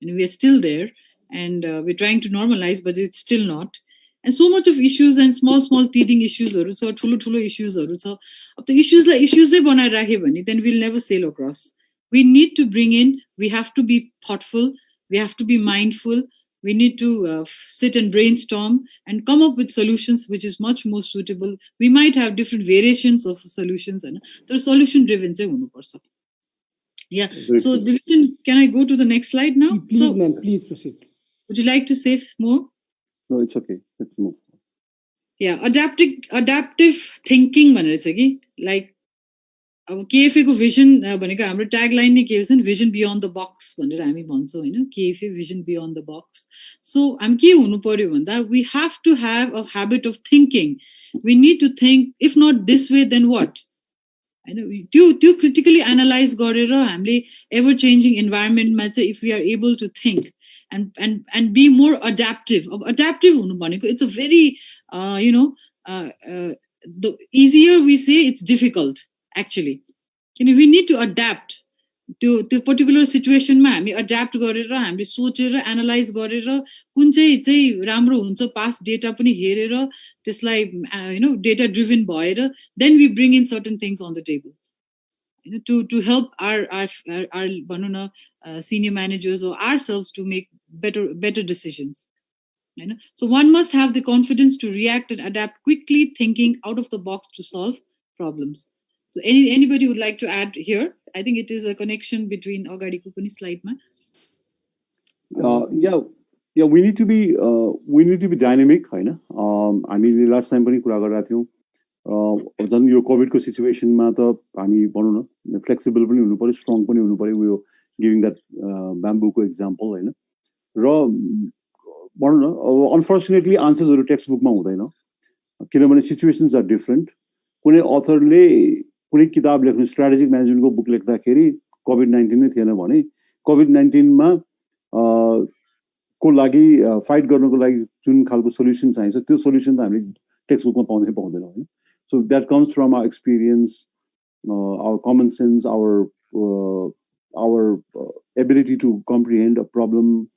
and we are still there and we're trying to normalize but it's still not. And so much of issues and small teething issues or ठुलो issues अब the issues चाहिँ बनाएर राख्यो भने then we'll never sail across. We need to bring in, we have to be thoughtful, we have to be mindful, we need to sit and brainstorm and come up with solutions which is much more suitable. We might have different variations of solutions and the solution driven चाहिँ हुनुपर्छ. Yeah. So Division, can I go to the next slide now? Please, ma'am, please proceed. Would you like to say more? No, it's okay. Let's move. Yeah, adaptive thinking भनेर छ कि like अब केएफए को vision भनेको हाम्रो tagline नै के भन्छ vision beyond the box भनेर हामी भन्छौँ हैन केएफए vision beyond the box. So हामी के हुनु पर्यो भन्दा we have to have a habit of thinking. We need to think if not this way then what? त्यो critically analyze गरेर हामीले ever changing environment मा चाहिँ if we are able to think and be more adaptive. Adaptive हुनु भनेको it's a very the easier we say, it's difficult actually. We need to adapt to particular situation मा हामी adapt गरेर हामीले सोचेर analyse गरेर कुन चाहिँ राम्रो हुन्छ past data पनि हेरेर त्यसलाई data driven भएर then we bring in certain things on the table to help our भनौं न senior managers or ourselves to make better decisions. So one must have the confidence to react and adapt quickly, thinking out of the box to solve problems. So anybody would like to add here? I think it is a connection between Agadi Kupani slide ma. Yeah, we need to be dynamic, हैन. I mean last time पनि कुरा गरिरहेको थियौं. जन यो covid को situation मा त हामी भनौं न फ्लेक्सिबल पनि हुनु पर्यो, स्ट्रङ पनि हुनु पर्यो. We were giving that bamboo को example, हैन. र भनौं न अनफर्चुनेटली आन्सर्सहरु टेक्स्ट बुकमा हुँदैन किनभने सिचुएसन्स आर डिफरेंट. कुनै अथरले कुनै किताब लेख्नु स्ट्र्याटेजिक म्यानेजमेन्टको बुक लेख्दाखेरि कोभिड-19 नै थिएन भने कोभिड-19 मा को लागि फाइट गर्नको लागि जुन खालको सोलुसन चाहिन्छ त्यो सोलुसन त हामीले टेक्स्ट बुकमा पाउँदैनौं हैन. So that comes from our experience, our common sense, our ability to comprehend a problem,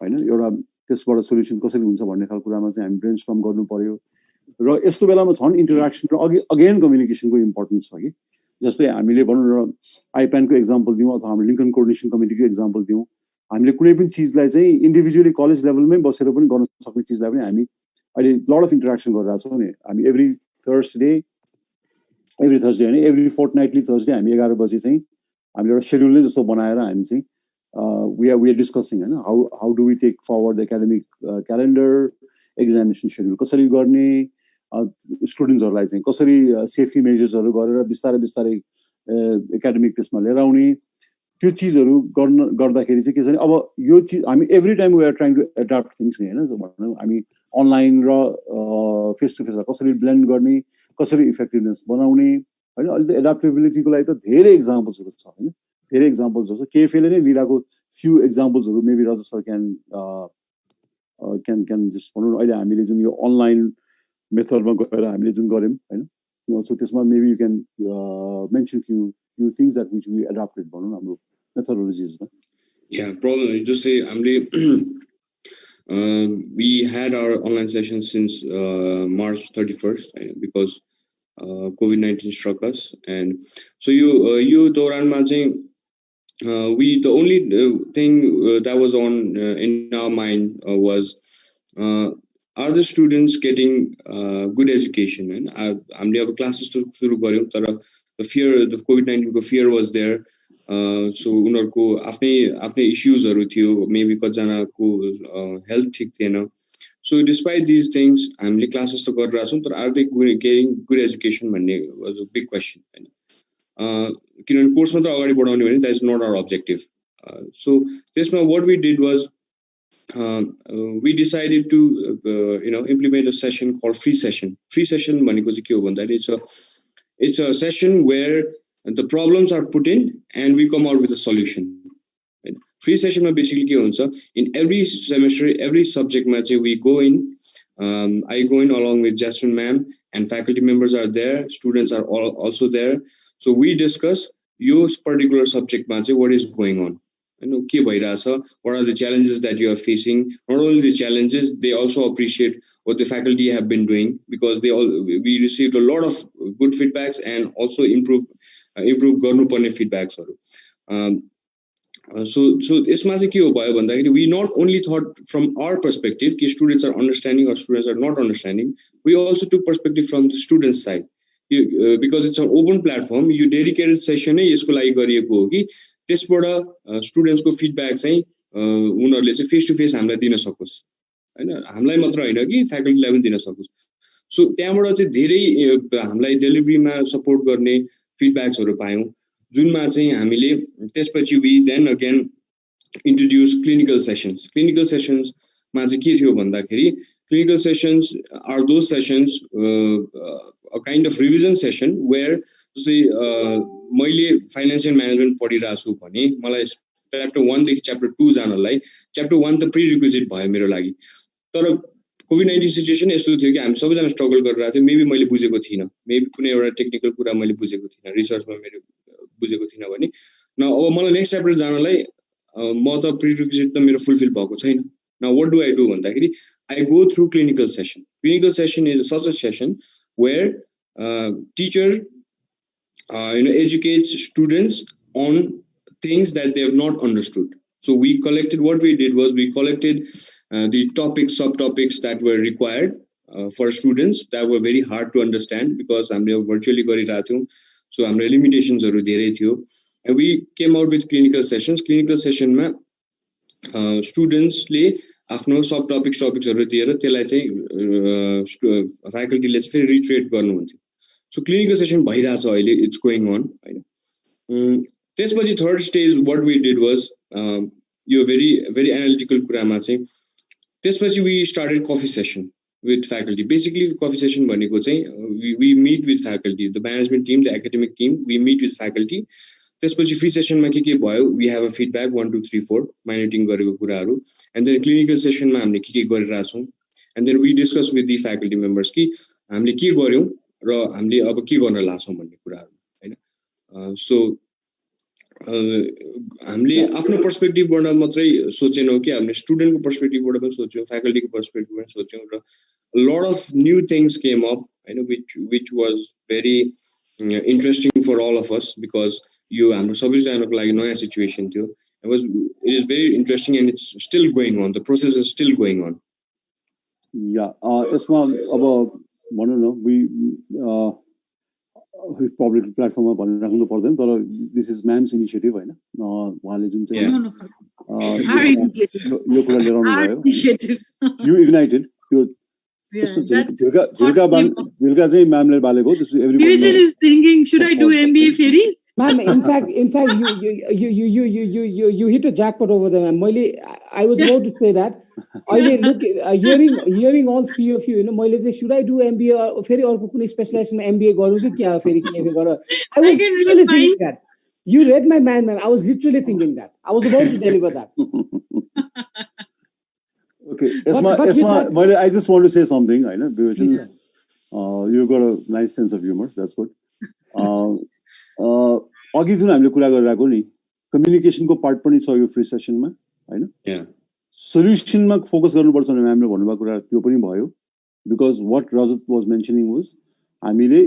हैन. एउटा त्यसबाट सोलुसन कसरी हुन्छ भन्ने खालको कुरामा चाहिँ हामी ब्रेनस्टर्म गर्नु पर्यो. र यस्तो बेलामा छन् इन्टरेक्सन र अगेन कम्युनिकेसनको इम्पोर्टेन्स छ कि जस्तै हामीले भनौं न आइप्यान को एक्जाम्पल दिउँ अथवा हामी लिंकन कोअर्डिनेसन कमिटीको एक्जाम्पल दिउँ. हामीले कुनै पनि चीजलाई चाहिँ इन्डिभिजुअली कलेज लेभलमै बसेर पनि गर्न सक्ने चीजलाई पनि हामी अहिले लट अफ इन्टरेक्सन गरिरहेका छौं नि. हामी एभ्री थर्सडे हैन एभ्री फोर्टनाइटली थर्सडे हामी 11 बजे चाहिँ हामीले एउटा शेड्युल नै जस्तो बनाएर हामी चाहिँ we are discussing how do we take forward the academic calendar, examination schedule कसरी गर्ने, स्टुडेन्ट्सहरुलाई चाहिँ कसरी सेफ्टी मेजर्सहरु गरेर बिस्तारै एकाडेमिक त्यसमा लिएर आउने त्यो चीजहरु गर्दाखेरि चाहिँ के छ भने अब यो चीज हामी every time we are trying to adapt things हैन. भनौं हामी अनलाइन र फेस टु फेस कसरी ब्लेन्ड गर्ने, कसरी इफेक्टिभनेस बनाउने हैन. अहिले त एडाप्टेबिलिटीको लागि त धेरै एक्जाम्पल्सहरु छ हैन. धेरै एक्जाम्पल्स छ. केएफएले नै लिएको फ्यु एक्जाम्पल्सहरु maybe Rajat sir can just भनौं अहिले हामीले जुन यो अनलाइन मेथडमा गएर हामीले जुन गर्यौं हैन. सो त्यसमा maybe you can mention few things that which we adapted भनौं हाम्रो मेथोडोलोजिज. Yeah, probably just say we had our online session since March 31st because COVID-19 struck us, and so you Doran ma chahi the only thing that was on in our mind was are the students getting good education, and हामीले अब classes to सुरु गर्यौं तर the COVID-19 को fear was there. So उनीहरुको आफ्नै इश्यूजहरु थियो, maybe कतिजनाको हेल्थ ठीक थिएन. So despite these things हामीले क्लासेस त गरिरहेका छौं तर are they getting good education भन्ने was a big question. किनभने कोर्स मात्र अगाडि बढाउने भने that is not our objective. So त्यसमा what we did was we decided to implement a session called free session. Free session भनेको चाहिँ के हो भन्दाखेरि it's a session where the problems are put in and we come out with a solution. Free session ma basically ke huncha in every semester every subject ma we go in, I go in along with Jasmine ma'am and faculty members are there, students are also there. So we discuss your particular subject ma what is going on, ke bhairasa, what are the challenges that you are facing. Not only the challenges, they also appreciate what the faculty have been doing because we received a lot of good feedbacks and also improve गर्नु पर्ने फिडब्याक्सहरु. So यसमा चाहिँ के हो भयो भन्दाखेरि we not only thought from our perspective कि students are understanding or students are not understanding, we also took perspective from the students side because it's an open platform. यो dedicated session नै यसको लागि गरिएको हो कि त्यसबाट स्टुडेन्ट्स को फिडब्याक चाहिँ उनीहरुले चाहिँ फेस टु फेस हामीलाई दिन सकोस् हैन, हामीलाई मात्र हैन कि फ्याकल्टीलाई पनि दिन सकोस्. सो त्यहाँबाट चाहिँ धेरै हामीलाई डेलिभरीमा सपोर्ट गर्ने फिडब्याक्सहरु पायौं जुनमा चाहिँ हामीले त्यसपछि we then again introduce clinical sessions. Clinical sessions मा चाहिँ के थियो भन्दाखेरि clinical sessions are those sessions a kind of revision session where जस्तै मैले फाइनेन्सियल म्यानेजमेन्ट पढिरहेको छु भने मलाई च्याप्टर 1 देखि च्याप्टर 2 जानलाई च्याप्टर 1 त प्री रिक्विजिट भयो मेरो लागि। तर कोभिड-19 सिचुएसन यस्तो थियो कि हामी सबैजना स्ट्रगल गरिरहेको थियौँ। मेबी मैले बुझेको थिइनँ, मेबी कुनै एउटा टेक्निकल कुरा मैले बुझेको थिइनँ, रिसर्चमा मेरो बुझेको थिइनँ भने न अब मलाई नेक्स्ट च्याप्टर जानलाई म त प्री रिक्विजिट त मेरो फुलफिल भएको छैन। Now what do I do भन्दाखेरि I go through clinical session. Clinical session is such a session where teacher educates students on things that they have not understood. So we collected, what we did was we collected the topics, subtopics that were required for students that were very hard to understand because हामीले virtually गरिरहेको थियौँ, so हाम्रो limitations हरु धेरै थियो, and we came out with clinical sessions. Clinical session मा students ले आफ्नो सब टपिक्सहरु दिएर त्यसलाई चाहिँ फ्याकल्टीले चाहिँ फेरि रिट्रेट गर्नुहुन्थ्यो। सो क्लिनिकल सेसन भइरहेछ अहिले, इट्स गोइङ अन हैन। त्यसपछि third stage what we did was यो भेरी भेरी एनालिटिकल कुरामा चाहिँ त्यसपछि we started coffee session with faculty. Basically coffee session भनेको चाहिँ we meet with faculty, the management team, the academic team, we meet with faculty. त्यसपछि free सेसनमा के भयो, we have a feedback 1 2 3 4 minuting गरेको कुराहरू, एन्ड देन क्लिनिकल सेसनमा हामीले के गरिरहेछौँ, and then we discuss with the faculty members कि हामीले के गर्यौँ र हामीले अब के गर्न लाग्छौँ भन्ने कुराहरू हैन। सो हामीले आफ्नो पर्सपेक्टिभबाट मात्रै सोचेनौँ कि हामीले स्टुडेन्टको पर्सपेक्टिभबाट पनि सोच्यौँ, फ्याकल्टीको पर्सपेक्टिभबाट सोच्यौँ, र lot of new things came up हैन, which was very interesting for all of us because यो हाम्रो सबैजनाको लागि नयाँ सिचुएसन थियो। It is very interesting and it's still going on, the process is still going on. या यसमा अब भनौँ न पब्लिक प्लेटफर्ममा भनिराख्नु पर्दैन, तर दिस इज म्यान्स इनिसिएटिभ हैन, उहाँले जुन चाहिँ यो कुरा लिएर आउनु भयो, यु इग्नाइटेड त्यो झिल्का चाहिँ म्यामले बालेको, त्यसपछि everybody is thinking should I do MBA फेरि। Ma'am, in fact, you hit a jackpot over there, ma'am. I was about to say that. Look, hearing all three of you, should I do MBA or फेरि अर्को कुनै स्पेशलाइजेसनमा MBA गरौँ कि क्या फेरि के गरौँ? I was literally thinking that. You read my mind, ma'am. I was literally thinking that. I was about to deliver that. Okay, Esma, I just want to say something. I know, you got a nice sense of humor. That's good. अघि जुन हामीले कुरा गरिरहेको नि कम्युनिकेसनको part पनि छ यो free सेसनमा हैन, सोल्युसनमा फोकस गर्नुपर्छ भने हामीले भन्नुभएको कुरा त्यो पनि भयो, because what Rajat was mentioning was हामीले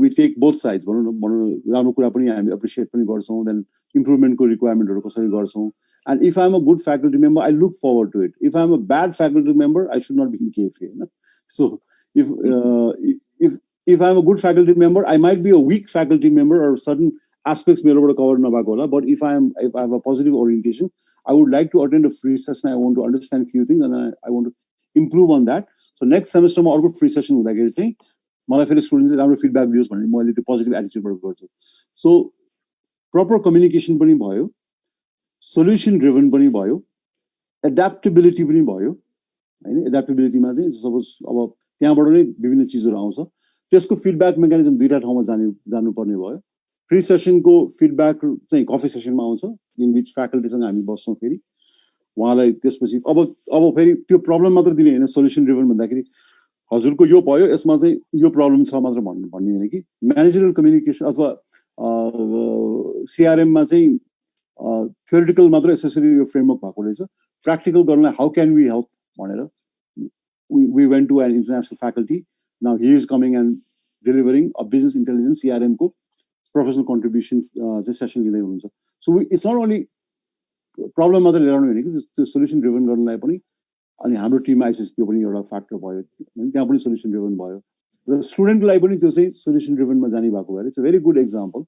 वी टेक बोथ साइड्स, भनौँ न राम्रो कुरा पनि हामी एप्रिसिएट पनि गर्छौँ, देन इम्प्रुभमेन्टको रिक्वायरमेन्टहरू कसरी गर्छौँ, and if I am a good faculty member I look forward to it, if I am a bad faculty member I should not be in KFA हैन। So if I'm a good faculty member, I might be a weak faculty member or certain aspects मेरोबाट cover नभएको होला, but if I have a positive orientation, I would like to attend a free session. I want to understand few things and then I want to improve on that. So next semester मा अर्को free session हुँदाखेरि चाहिँ मलाई फेरि स्टुडेन्टले राम्रो feedback दियोस् भन्ने मैले त्यो पोजिटिभ एटिट्युडबाट गर्छु। सो प्रपर कम्युनिकेसन पनि भयो, सोल्युसन ड्रिभन पनि भयो, एडाप्टेबिलिटी पनि भयो हैन। एडाप्टेबिलिटीमा चाहिँ सपोज अब त्यहाँबाट नै विभिन्न चिजहरू आउँछ, त्यसको फिडब्याक मेकानिजम दुईटा ठाउँमा जानुपर्ने भयो। फ्री सेसनको फिडब्याक चाहिँ कफी सेसनमा आउँछ, इन विच फ्याकल्टीसँग हामी बस्छौँ, फेरि उहाँलाई त्यसपछि अब फेरि त्यो प्रब्लम मात्र दिने होइन, सोल्युसन ड्रिभन भन्दाखेरि हजुरको यो भयो यसमा चाहिँ यो प्रब्लम छ मात्र भन्ने होइन कि म्यानेजरियल कम्युनिकेसन अथवा सिआरएममा चाहिँ थ्योरिटिकल मात्र एसेसरी यो फ्रेमवर्क भएको रहेछ, प्र्याक्टिकल गर्नलाई हाउ क्यान वी हेल्प भनेर we went to an international faculty. Now he is coming and delivering a business intelligence CRM को professional contribution session लिँदै हुनुहुन्छ. So it's not only problem मात्र लिएर आउने होइन कि त्यो solution driven गर्नलाई पनि अनि हाम्रो टिममा आइसकेपछि त्यो पनि एउटा फ्याक्टर भयो, त्यहाँ पनि solution driven भयो र स्टुडेन्टलाई पनि त्यो चाहिँ solution driven मा जाने भएको भएर it's a very good example.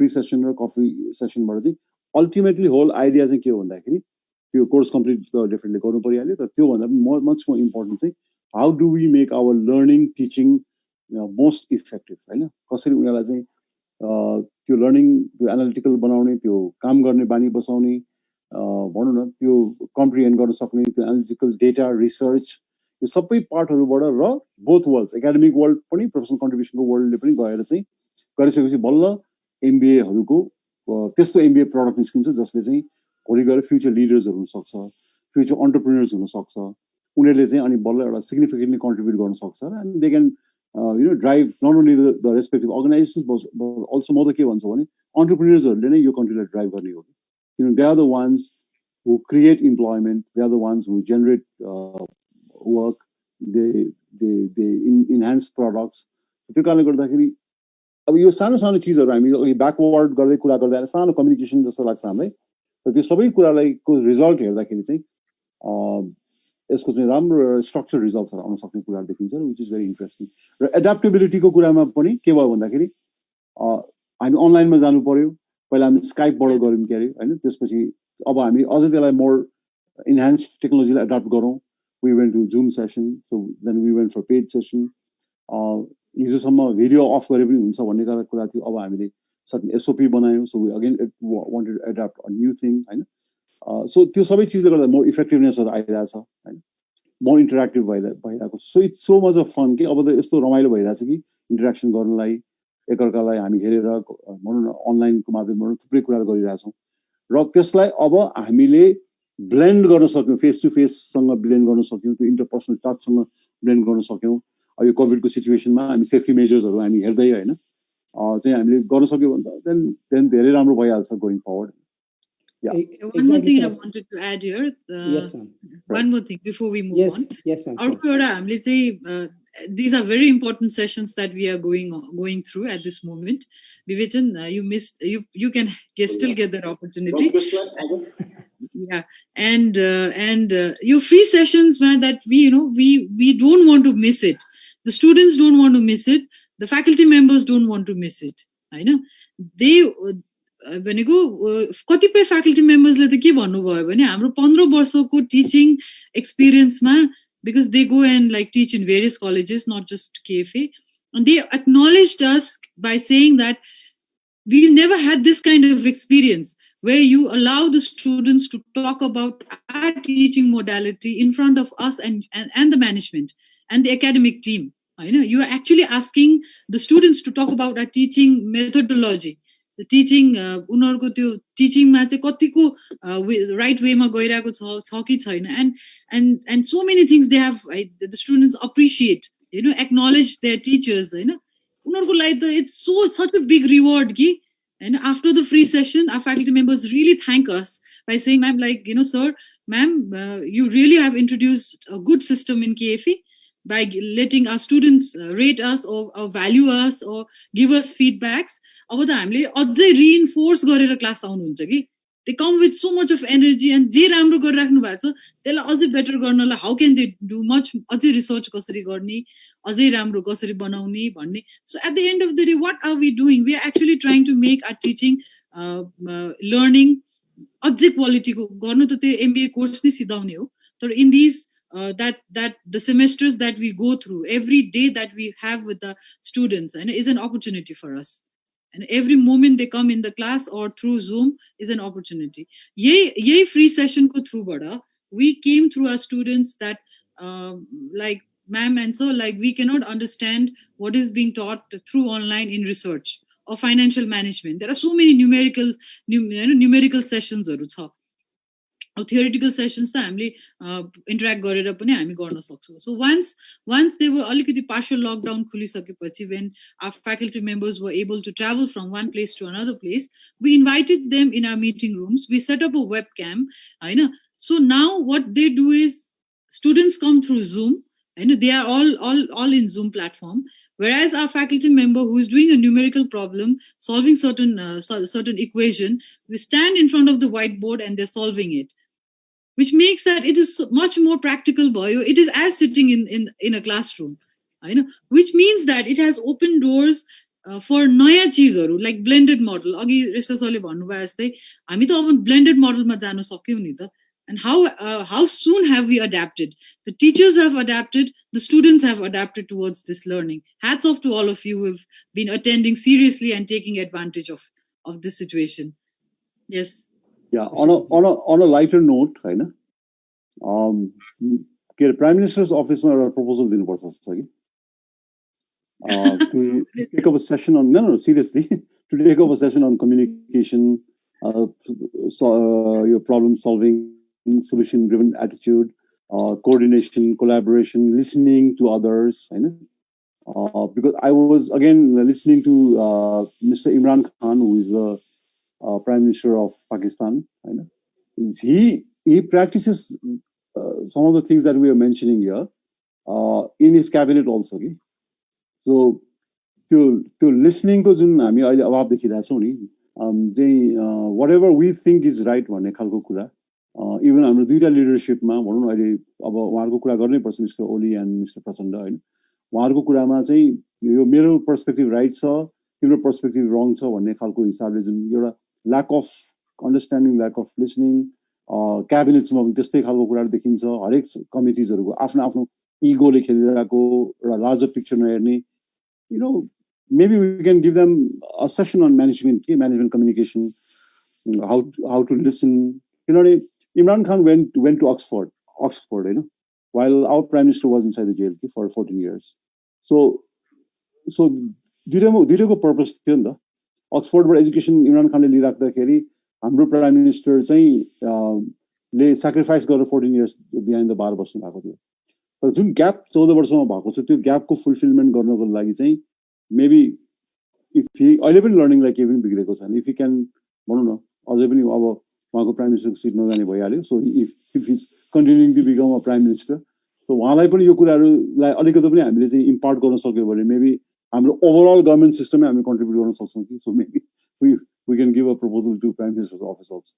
Free session र कफी सेसनबाट चाहिँ अल्टिमेटली होल आइडिया चाहिँ के हो भन्दाखेरि त्यो कोर्स कम्प्लिट त डेफिनेटली गर्नु परिहाल्यो, तर त्योभन्दा पनि मच मोर इम्पोर्टेन्ट चाहिँ how do we make our learning teaching most effective हैन, कसरी उनीहरूलाई चाहिँ त्यो लर्निङ त्यो एनालिटिकल बनाउने, त्यो काम गर्ने बानी बसाउने, भनौँ न त्यो कम्प्रिहेन्ड गर्न सक्ने, त्यो एनालिटिकल डेटा रिसर्च, यो सबै पार्टहरूबाट र बोथ वर्ल्ड्स एकाडेमिक वर्ल्ड पनि प्रोफेसनल कन्ट्रिब्युसनको वर्ल्डले पनि गएर चाहिँ गरिसकेपछि बल्ल एमबिएहरूको त्यस्तो एमबिए प्रडक्ट निस्किन्छ जसले चाहिँ भोलि गएर फ्युचर लिडर्सहरू हुनसक्छ, फ्युचर अन्टरप्रेन्योर्स हुनसक्छ, उनीहरूले चाहिँ अनि बल्ल एउटा सिग्निफिकेन्टली कन्ट्रिब्युट गर्न सक्छ र and they can drive not only the respective organisations also म त के भन्छु भने अन्टरप्रेन्योर्सहरूले नै यो कन्ट्रीलाई ड्राइभ गर्ने हो कि they are the ones who create employment, they are the ones who generate work, they enhance products. त्यो कारणले गर्दाखेरि अब यो सानो सानो चिजहरू हामी अघि ब्याकवर्ड गर्दै कुरा गर्दा सानो कम्युनिकेसन जस्तो लाग्छ हामीलाई, र त्यो सबै कुरालाई को रिजल्ट हेर्दाखेरि चाहिँ यसको चाहिँ राम्रो स्ट्रक्चर रिजल्ट्सहरू आउन सक्ने कुरा देखिन्छ, विच इज भेरी इन्ट्रेस्टिङ। र एडाप्टेबिलिटीको कुरामा पनि के भयो भन्दाखेरि हामी अनलाइनमा जानु पर्यो, पहिला हामी स्काइपबाट गऱ्यौँ के अरे होइन, त्यसपछि अब हामी अझै त्यसलाई मोर इन्हान्स टेक्नोलोजीलाई एडप्ट गरौँ, we went to Zoom session, so then we went for paid session. हिजोसम्म भिडियो अफ गरे पनि हुन्छ भन्ने कुरा थियो, अब हामीले सर्टन एसओपी बनायौँ, so we again wanted to adapt a new thing होइन। सो त्यो सबै चिजले गर्दा मोर इफेक्टिभनेसहरू आइरहेछ होइन, मोर इन्टरेक्टिभ भइरहेको छ। So it's so much of fun कि अब त यस्तो रमाइलो भइरहेछ कि इन्टरेक्सन गर्नलाई, एकअर्कालाई हामी हेरेर भनौँ न अनलाइनको माध्यमबाट थुप्रै कुराहरू गरिरहेछौँ, र त्यसलाई अब हामीले ब्लेन्ड गर्न सक्यौँ, फेस टु फेससँग ब्लेन्ड गर्न सक्यौँ, त्यो इन्टरपर्सनल टचसँग ब्लेन्ड गर्न सक्यौँ। अब यो कोभिडको सिचुएसनमा हामी सेफ्टी मेजर्सहरू हामी हेर्दै होइन चाहिँ हामीले गर्न सक्यौँ भने त देन धेरै राम्रो भइहाल्छ going forward. Yeah. One more thing Exactly, I sir. wanted to add here. Yes, ma'am. One more thing before we move Yes, on. yes, ma'am. अर्को एउटा हामीले चाहिँ these are very important sessions that we are going through at this moment. Vivechan, you missed. You can still get that opportunity. Yeah, and your free sessions, man, that we don't want to miss it. The students don't want to miss it. The faculty members don't want to miss it. I know they. भनेको कतिपय faculty मेम्बर्सले त के भन्नुभयो भने हाम्रो 15 वर्षको teaching एक्सपिरियन्समा, because they go and like teach in various colleges, not just KFA, and they acknowledged us by saying that we never had this kind of experience where you allow the students to talk about our teaching modality in front of us and the management and the academic team. I know you are actually asking the students to talk about our teaching methodology. The teaching उनीहरुको त्यो टिचिङमा चाहिँ कतिको right वेमा गइरहेको छ कि छैन, and so many things they have, the students appreciate, acknowledge their teachers, उनीहरुको लागि त it's such a big reward कि, and after the free session our faculty members really thank us by saying, ma'am, like, sir, ma'am, you really have introduced a good system in KFE by letting our students rate us or value us or give us feedbacks. अब त हामीले अझै reinforce गरेर class आउनुहुन्छ कि, they come with so much of energy, and जे राम्रो गरिराख्नु भएको छ त्यसलाई अझै बेटर गर्नलाई how can they do much, अझै रिसर्च कसरी गर्ने, अझै राम्रो कसरी बनाउने भन्ने. So at the end of the day, what are we doing? We are actually trying to make our teaching learning अझै क्वालिटीको गर्नु त त्यो MBA कोर्स नै सिधाउने हो, तर in these that the semesters that we go through, every day that we have with the students, and is an opportunity for us. And every moment they come in the class or through Zoom is an opportunity. Ye free session ko through bada, we came through our students that like, ma'am and sir, like, we cannot understand what is being taught through online in research or financial management. There are so many numerical sessions haru cha. Theoretical sessions ta हामीले interact गरेर पनि हामी गर्न सक्छौं. So once they were अलिकति partial lockdown खुलिसकेपछि, when our faculty members were able to travel from one place to another place, we invited them in our meeting rooms. We set up a webcam, so now what they do is students come through Zoom, they are all in Zoom platform, whereas our faculty member who is doing a numerical problem, solving certain equation, we stand in front of the whiteboard and they're solving it, which makes that it is much more practical. It is as sitting in a classroom, which means that it has opened doors for नयाँ चीजहरु like blended model. अघि रेसा सरले भन्नुभयो जस्तै हामी त अब blended model मा जान सक्यौ नि त. And how soon have we adapted? The teachers have adapted, the students have adapted towards this learning. Hats off to all of you who have been attending seriously and taking advantage of this situation. Yes. Yeah, on a lighter note, होइन, के Prime Minister's office मा एउटा proposal दिनुपर्छ कि, to take up a session on, no, seriously, to take up a session on communication, your problem solving, solution driven attitude, coordination, collaboration, listening to others. Because I was again listening to Mr. Imran Khan, who is the Prime Minister of Pakistan. He practices some of the things that we are mentioning here in his cabinet also. Okay? So to listening ko jun हामी अहिले अभाव देखिरहेको छौँ नि whatever we think is right भन्ने खालको कुरा even हाम्रो दुईटा लिडरशिपमा भनौँ न अहिले अब उहाँहरूको कुरा गर्नै पर्छ mister Oli and mister Prachanda हैन उहाँहरूको कुरामा चाहिँ यो मेरो पर्सपेक्टिभ राइट छ तिम्रो पर्सपेक्टिभ रङ छ भन्ने खालको हिसाबले जुन एउटा lack of understanding lack of listening क्याबिनेट्समा पनि त्यस्तै खालको कुराहरू देखिन्छ हरेक कमिटिजहरूको आफ्नो आफ्नो इगोले खेलिरहेको एउटा लार्जर पिक्चर नहेर्ने maybe we can give them a session on management communication, how to listen. Imran Khan went to Oxford, while our Prime Minister was inside the jail for 14 years. So दुईटैको purpose थियो नि त अक्सफोर्डबाट education Imran खानले लिइराख्दाखेरि हाम्रो prime minister चाहिँ ले sacrifice गरेर 14 years behind the bar बस्नु भएको थियो तर जुन ग्याप 14 वर्षमा भएको छ त्यो ग्यापको फुलफिलमेन्ट गर्नको लागि चाहिँ मेबी इफ ही अहिले पनि लर्निङलाई केही पनि बिग्रेको छैन इफ ही क्यान भनौँ न अझै पनि अब उहाँको प्राइम मिनिस्टरको सिट नजाने भइहाल्यो so if is continuing to become a prime minister so उहाँलाई पनि यो कुराहरूलाई अलिकति पनि हामीले चाहिँ इम्पार्ट गर्न सक्यो भने मेबी हाम्रो ओभरअल गभर्मेन्ट सिस्टमै हामी कन्ट्रिब्युट गर्न सक्छौँ कि so maybe we can give a proposal to Prime Minister's office also.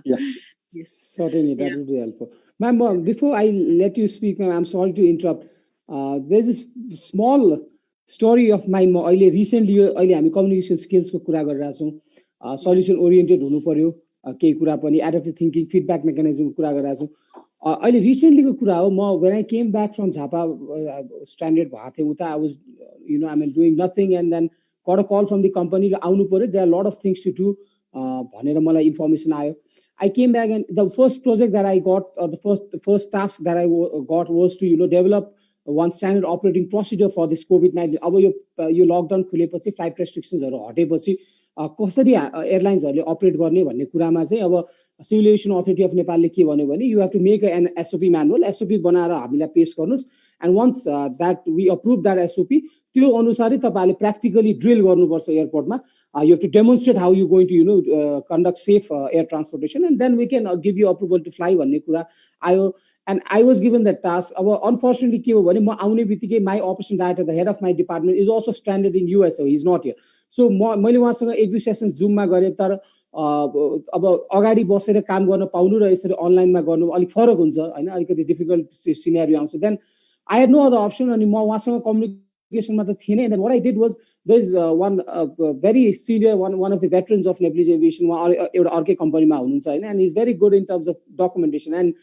Yeah. Yes. Certainly, that would be helpful. Ma'am, before I let you speak, ma'am, I'm sorry to interrupt. There's this small story of my recently हामी communication skills को कुरा गरिरहेको छौँ solution oriented हुनु पर्यो केही कुरा पनि adaptive thinking feedback mechanism कुरा गरिरहेको छौँ अहिले recently को कुरा हो म when I came back from Jhapa stranded भएको थिएँ उता I was doing nothing and then got a call from the company आउनु पर्यो there are a lot of things to do भनेर मलाई information आयो I came back and the first project that I got or the first task that I got was to develop one standard operating procedure for this COVID-19 अब यो lockdown खुलेपछि flight रेस्ट्रिक्सन्सहरु हटेपछि कसरी एयरलाइन्सहरुले अपरेट गर्ने भन्ने कुरामा चाहिँ अब सिभिल एभिएसन अथोरिटी अफ नेपालले के भन्यो भने you have to make an SOP manual SOP बनाएर हामीलाई पेश गर्नुस् and once that we approve that SOP त्यो अनुसारै तपाईहरुले प्र्याक्टिकली ड्रिल गर्नुपर्छ एयरपोर्टमा you have to demonstrate how you're going to conduct safe air transportation and then we can give you approval to fly भन्ने कुरा आयो and I was given that task unfortunately के हो भने म आउने बित्तिकै my operation director the head of my department is also stranded in US so he's not here so मैले उहाँसँग एक दुई सेसन जुममा गरे तर अब अगाडि बसेर काम गर्न पाउनु र यसरी अनलाइनमा गर्नु अलिक फरक हुन्छ हैन अलिकति डिफिकल्ट सिनेरियो आउँछ then I had no other option अनि म उहाँसँग communication मा त थिएन and then what I did was there's one very senior one of the veterans of Nepalese aviation एउटा अर्कै कम्पनीमा हुनुहुन्छ हैन and he's very good in terms of documentation and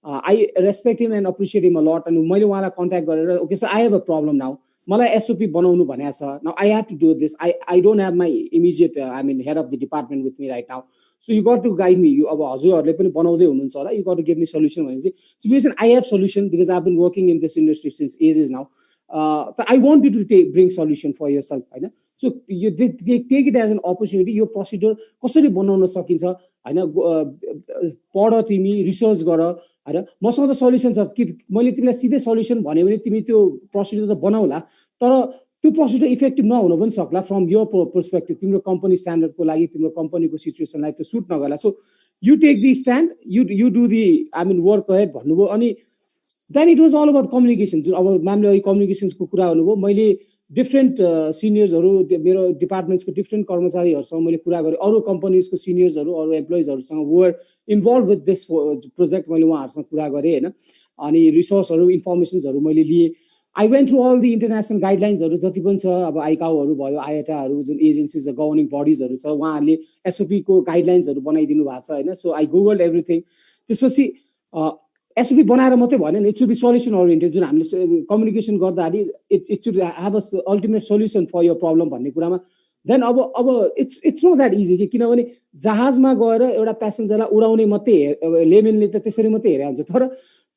I respect him and appreciate him a lot and मैले उहाँलाई contact गरेर okay so I have a problem now मलाई SOP बनाउनु भनेको छ now I have to do this I don't have my immediate head of the department with me right now so you got to guide me अब हजुरहरुले पनि बनाउँदै हुनुहुन्छ होला you got to give me solution भनेपछि so I have solution because I've been working in this industry since ages now but I want you to bring solution for yourself हैन so you take it as an opportunity यो procedure कसरी बनाउन सकिन्छ हैन पढ तिमी research गर हैन मसँग त सल्युसन छ कि मैले तिमीलाई सिधै सल्युसन भने भने तिमी त्यो प्रोसिजर त बनाउला तर त्यो प्रोसिजर इफेक्टिभ नहुन पनि सक्ला फ्रम योर पर्सपेक्टिभ तिम्रो कम्पनी स्ट्यान्डर्डको लागि तिम्रो कम्पनीको सिचुएसनलाई त्यो सुट नगर्ला so you take the stand you do the work ahead भन्नुभयो अनि then it was all about communication जुन अब म्यामले अहिले कम्युनिकेसन्सको कुरा गर्नुभयो मैले डिफरेन्ट सिनियर्सहरु मेरो डिपार्टमेन्ट्सको डिफरेन्ट कर्मचारीहरुसँग मैले कुरा गरे अरु कम्पनीजको सिनियर्सहरु अरु एम्प्लोइजहरुसँग वर इन्भल्भ विथ दिस प्रोजेक्ट मैले उहाँहरुसँग कुरा गरे हैन अनि रिसोर्सहरु इन्फर्मेसन्सहरु मैले लिए I went through all the international गाइडलाइन्सहरु जति पनि छ अब आइकाओहरु भयो आइएटाहरु जुन एजेन्सीज गभर्निङ बडीजहरु छ उहाँहरुले एसओपी को गाइडलाइन्सहरु बनाइदिनु भएको छ हैन सो आई गुगल्ड एभ्रीथिङ त्यसपछि एसओपी बनाएर मात्रै भएन it should be solution oriented जुन हामीले कम्युनिकेसन गर्दाखेरि it should have a ultimate solution for your problem भन्ने कुरामा देन अब इट्स नट द्याट इजी कि किनभने जहाजमा गएर एउटा प्यासेन्जरलाई उडाउने मात्रै लेमेनले त त्यसरी मात्रै हेरे हुन्छ तर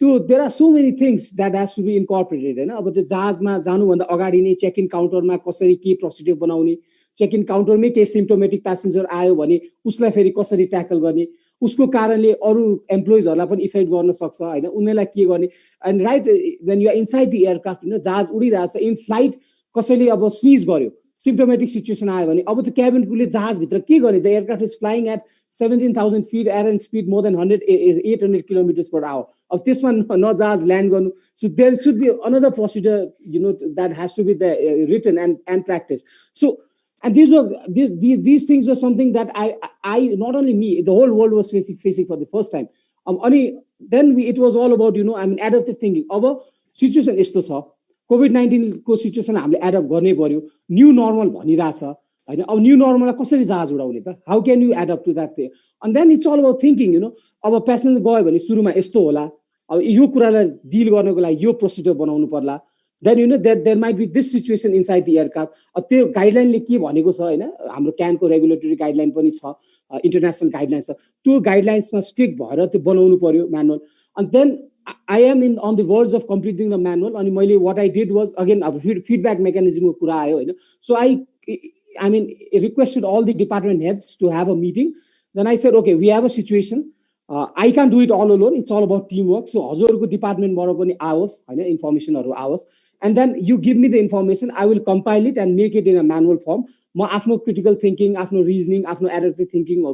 there are so many things that has to be incorporated हैन अब त्यो जहाजमा जानुभन्दा अगाडि नै चेक इन काउन्टरमा कसरी के प्रोसिड्युर बनाउने चेक इन काउन्टरमै के सिम्प्टोमेटिक प्यासेन्जर आयो भने उसलाई फेरि कसरी ट्याकल गर्ने उसको कारणले अरू एम्प्लोइजहरुलाई पनि इफेक्ट गर्न सक्छ हैन उनीलाई के गर्ने and right when you are inside the aircraft हैन जहाज उडिरहेछ इन फ्लाइट कसैले अब स्नीज गर्यो सिम्प्टोमेटिक सिचुएसन आयो भने अब त्यो क्याबिन क्रूले जहाज भित्र के गर्ने the aircraft is flying at 17,000 feet air and speed more than 800 kilometers per hour. Of this one, no jazz land gone. So there should be another procedure, that has to be written and practiced. So, and these things were something that I not only me, the whole world was facing for the first time. Then it was all about, adaptive thinking. Our situation is to COVID-19 को situation हामीले adapt गर्ने पर्यो. New normal भनिरहेछ. अब new नर्मललाई कसरी जहाज उडाउने त how can you adapt to that and then it's all about thinking अब प्यासेन्जर गयो भने सुरुमा यस्तो होला अब यो कुरालाई डिल गर्नको लागि यो प्रोसिड्युर बनाउनु पर्ला then there might be this situation inside the aircraft अब त्यो गाइडलाइनले के भनेको छ हैन हाम्रो क्यानको रेगुलेटरी गाइडलाइन पनि छ इन्टरनेसनल गाइडलाइन छ त्यो गाइडलाइन्समा स्टिक भएर त्यो बनाउनु पर्यो manual and then I am on the verge of completing the manual and what I did was again a feedback mechanism so I requested all the department heads to have a meeting. Then I said, okay, we have a situation. I can't do it all alone. It's all about teamwork. So हजुरको department बाट पनि आओस् हैन informationहरु आओस् and then you give me the information. I will compile it and make it in a manual form. म आफ्नो critical thinking, आफ्नो reasoning, आफ्नो adaptive thinking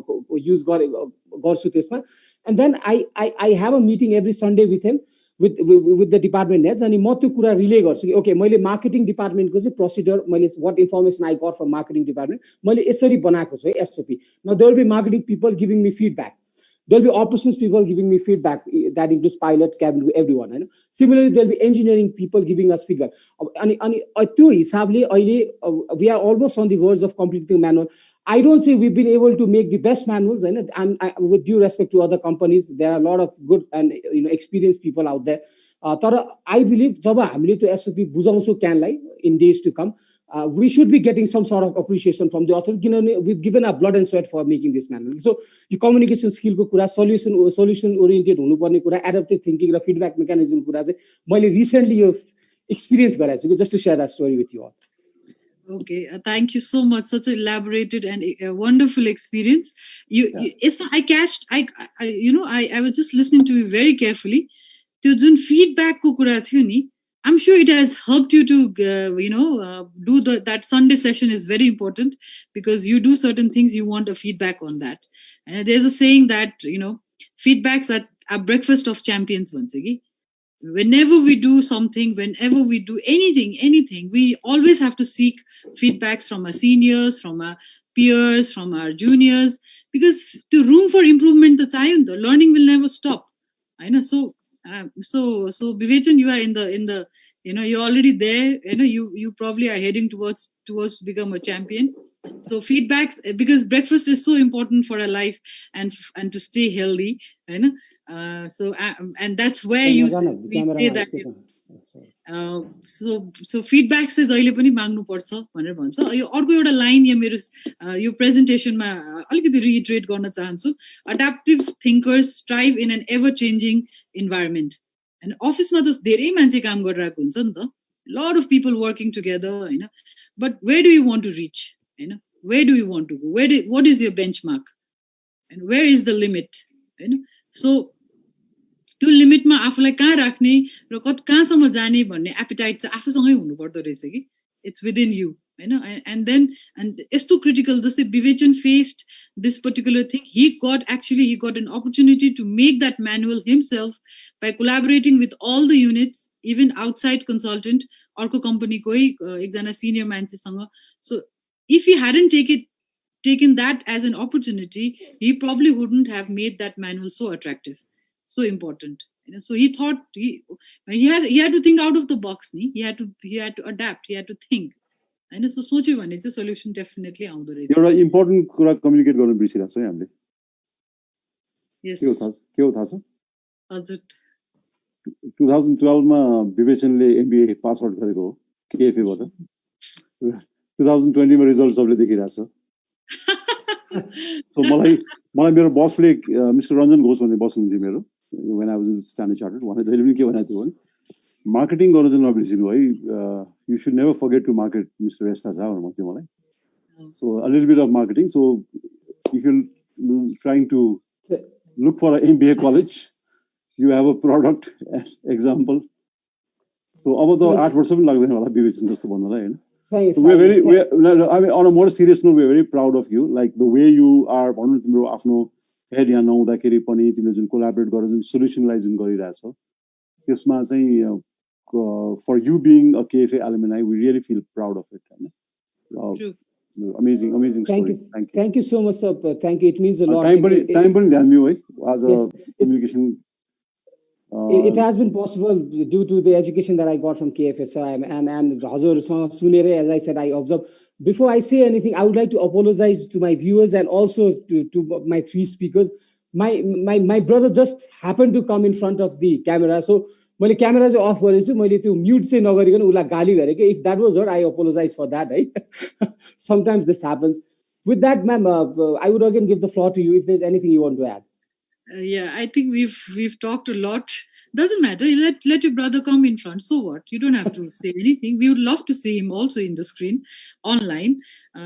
use गर्छु त्यसमा. And then I have a meeting every Sunday with him with the department heads and म त्यो कुरा relay गर्छु okay मैले marketing department को चाहिँ procedure मैले what information I got from marketing department मैले यसरी बनाएको छु है SOP. Now there will be marketing people giving me feedback. There will be operations people giving me feedback that includes pilot, cabin, everyone. Right? Similarly, there will be engineering people giving us feedback. We are almost on the verge of completing the manual. I don't say we've been able to make the best manuals, and with due respect to other companies, there are a lot of good and experienced people out there. I believe जब हामीले त्यो SOP बुझाउँछौ क्यानलाई in days to come, we should be getting some sort of appreciation from the author. We've given our blood and sweat for making this manual. So the communication skill को कुरा, solution oriented हुनुपर्ने कुरा, adaptive thinking र feedback mechanism कुरा चाहिँ मैले recently यो experience गरेको छु. Just to share that story with you all. Okay, thank you so much. Such an elaborated and wonderful experience. I was just listening to you very carefully. त्यो जुन feedback को कुरा थियो नि, I'm sure it has helped you to, do that Sunday session is very important because you do certain things, you want a feedback on that. And there's a saying that, feedbacks at a breakfast of champions once again. Whenever we do something, whenever we do anything, we always have to seek feedbacks from our seniors, from our peers, from our juniors, because the room for improvement, the learning will never stop. I know. So Vivechan, you are in the you're already there. You probably are heading towards become a champion. So feedbacks, because breakfast is so important for our life and to stay healthy. And that's where we say that. So feedback says अहिले पनि माग्नु पर्छ भनेर भन्छ. यो अर्को एउटा line यहाँ मेरो यो प्रेजेन्टेसनमा अलिकति रिइटरेट गर्न चाहन्छु. Adaptive thinkers strive in an ever changing environment. And अफिसमा त धेरै मान्छे काम गरिरहेको हुन्छ नि त. Lot of people working together, But where do you want to reach? Where do you want to go? What is your benchmark? And where is the limit? So त्यो लिमिटमा आफूलाई कहाँ राख्ने र कहाँसम्म जाने भन्ने एपिटाइट चाहिँ आफूसँगै हुनुपर्दो रहेछ कि इट्स विदिन यु and यस्तो क्रिटिकल जस्तै Vivechan faced this particular thing. He got an opportunity to make that manual himself by collaborating with all the units, even outside consultant अर्को कम्पनीको एकजना सिनियर मान्छेसँग. So if he hadn't taken that as an opportunity, he probably wouldn't have made that manual so attractive, so important. So he thought he had to think out of the box. He had to adapt. He had to think. So सोच्यो भने चाहिँ solution definitely आउँदो रहेछ. एउटा important कुरा communicate गर्न बिर्सिरहेको छ हामीले. Yes. के हो थाहा छ? हजुर. 2012 मा Vivechanले MBA पास आउट गरेको हो KFA बाट. 2020 मा रिजल्ट सबले देखिरहेछ. So मलाई मेरो बसले मिस्टर रञ्जन घोष भन्ने बस हुनुहुन्थ्यो मेरो. when I was in Standard Chartered. One is one. Marketing गर्नु चाहिँ नबिर्सिनु है. You should never forget to market Mr. Restas भनेर भन्थ्यो मलाई. So a little bit of marketing. So if you're trying to look for an MBA college, you have a product example. So अब त 8 वर्ष पनि लाग्दैन होला विवेचन जस्तो भन्नलाई हैन. So I mean, on a more serious note, we're very proud of you. Like the way you are, भन्नु तिम्रो आफ्नो हेड यहाँ नहुँदाखेरि पनि तिमीले जुन कोलाबोरेट गरेर जुन सोल्युसनलाई जुन गरिरहेछौ त्यसमा चाहिँ for you being a KFA alumni, we really feel proud of it. True. Amazing story. Thank you so much, sir. Thank you. It means a lot. Time पनि ध्यान दियो है as a communication. It has been possible due to the education that I got from KFA, sir. And हजुरसँग सुनेर, as I said, I observe. Before I say anything, I would like to apologize to my viewers and also to my three speakers. My brother just happened to come in front of the camera, so मैले camera चाहिँ of गरेछु, मैले त्यो mute चाहिँ नगरिकन उसलाई गाली गरेँ कि if that was her I apologise for that है. Sometimes this happens. With that, ma'am, I would again give the floor to you if there's anything you want to add. Yeah, I think we've talked a lot. Doesn't matter. Let your brother come in front. So what? You don't have to say anything. We would love to see him also in the screen, online.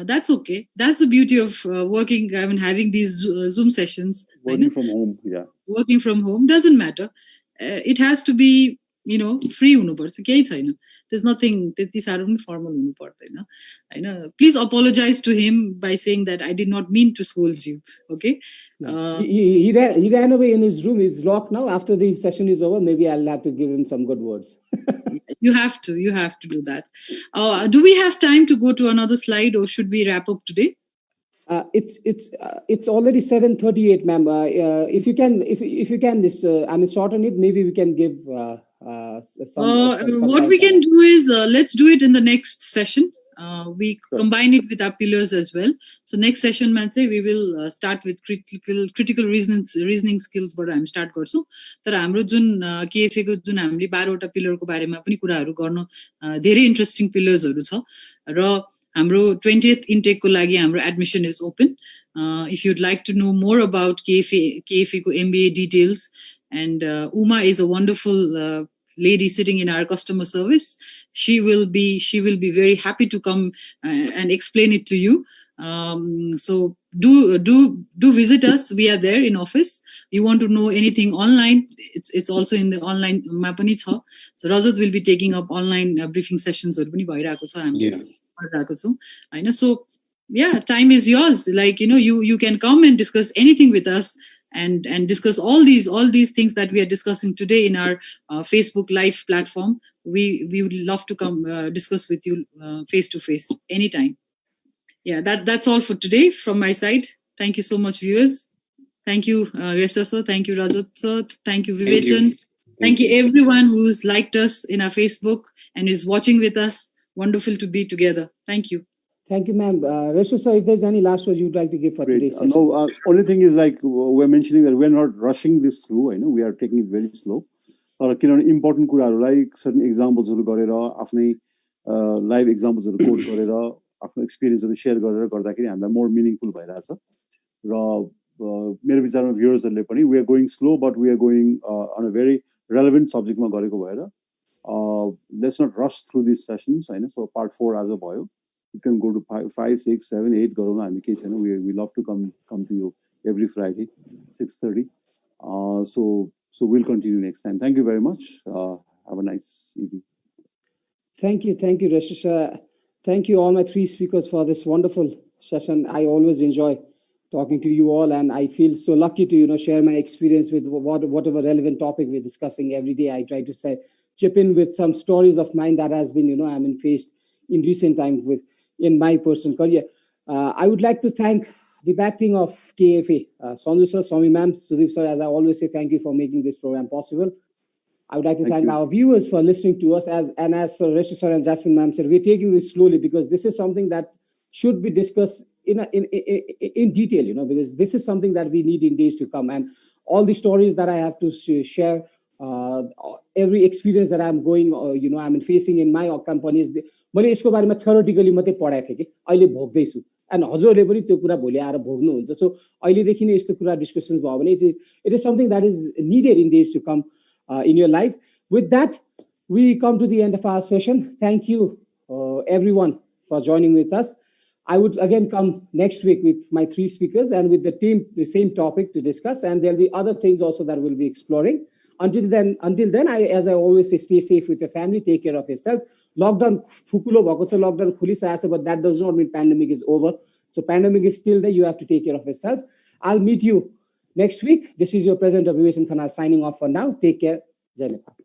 That's okay. That's the beauty of working. I mean, having these Zoom sessions. Working from home, yeah. Working from home doesn't matter. It has to be, free हुनुपर्छ, केही छैन. There's nothing त्यति साह्रो पनि formal हुनु पर्दैन हैन. Please apologize to him by saying that I did not mean to scold you. Okay. He ran away in his room. He's locked now. After the session is over, maybe I'll have to give him some good words. You have to do that. Do we have time to go to another slide, or should we wrap up today? It's already 7:38, ma'am. If you can shorten it, maybe we can give some what we can do is let's do it in the next session. We combine it with our pillars as well. So next session, man, say we will start with critical reasoning skills. But I'm start गर्छु. तर हाम्रो जुन KFA को जुन हामीले 12 वटा pillar को बारेमा पनि कुराहरू गर्न धेरै इन्ट्रेस्टिङ पिलर्सहरू छ र हाम्रो 20th intake को लागि हाम्रो admission is open. If you'd like to know more about KFA को MBA details, and Uma is a wonderful lady sitting in our customer service. She will be very happy to come and explain it to you. So do visit us. We are there in office. You want to know anything online, it's also in the online ma pani cha. So Rajat will be taking up online briefing sessions haru pani bhairako cha hamile garako chhau हैन. So yeah, time is yours. Like you can come and discuss anything with us and discuss all these things that we are discussing today in our Facebook live platform. We would love to come discuss with you face to face anytime. Yeah, that's all for today from my side. Thank you so much, viewers. Thank you, Resta sir. Thank you, Rajat sir. Thank you, Vivechan. Thank you everyone who's liked us in our Facebook and is watching with us. Wonderful to be together. Thank you. Thank you, ma'am. Resta sir, if there's any last words you'd like to give for today's session. No, only thing is like we're mentioning that we're not rushing this through. I know we are taking it very slow. Or important कुरा like certain examples गरेर आफ्नै live examples quote गरेर आफ्नो एक्सपिरियन्सहरु share गरेर गर्दाखेरि हामीलाई more meaningful भइराछ र मेरो विचारमा भ्युअर्सहरुले पनि we are going slow but we are going on a very relevant subject मा गरेको भएर let's not rush through these sessions हैन. So part 4 as a भयो, you can go to 5 6 7 8 गरौँला हामी के छैन. We love to come to you every Friday 6:30. So we'll continue next time. Thank you very much. Have a nice evening. Thank you, Resta sir. Thank you all my three speakers for this wonderful session. I always enjoy talking to you all, and I feel so lucky to share my experience with whatever relevant topic we're discussing every day. I try to chip in with some stories of mine that has been faced in recent times in my personal career. I would like to thank the back team of KFA, Sanju sir, Swami ma'am, Sudeep sir. As I always say, thank you for making this program possible. I would like to thank our viewers for listening to us. As Resta sir and Jasmine ma'am said, we're taking this slowly because this is something that should be discussed in detail, because this is something that we need in days to come. And all the stories that I have to share, every experience that I'm facing in my companies, मैले यसको बारेमा theoretically मात्रै पढाएको थिएँ कि अहिले भोग्दैछु. And हजुरहरूले पनि त्यो कुरा भोलि आएर भोग्नुहुन्छ सो अहिलेदेखि नै यस्तो कुरा डिस्कसन्स भयो भने it is something that is needed in days to come in your life with that we come to the end of our session. Thank you everyone for joining with us. I would again come next week with my 3 speakers and with the team, the same topic to discuss, and there'll be other things also that we'll be exploring. Until then, as I always say, stay safe with your family, take care of yourself. Lockdown, fukulo bhako cha, lockdown khulisa asa, but that does not mean pandemic is over. So pandemic is still there. You have to take care of yourself. I'll meet you next week. This is your presenter, Vivesan Khanna, signing off for now. Take care. Jai Nepal.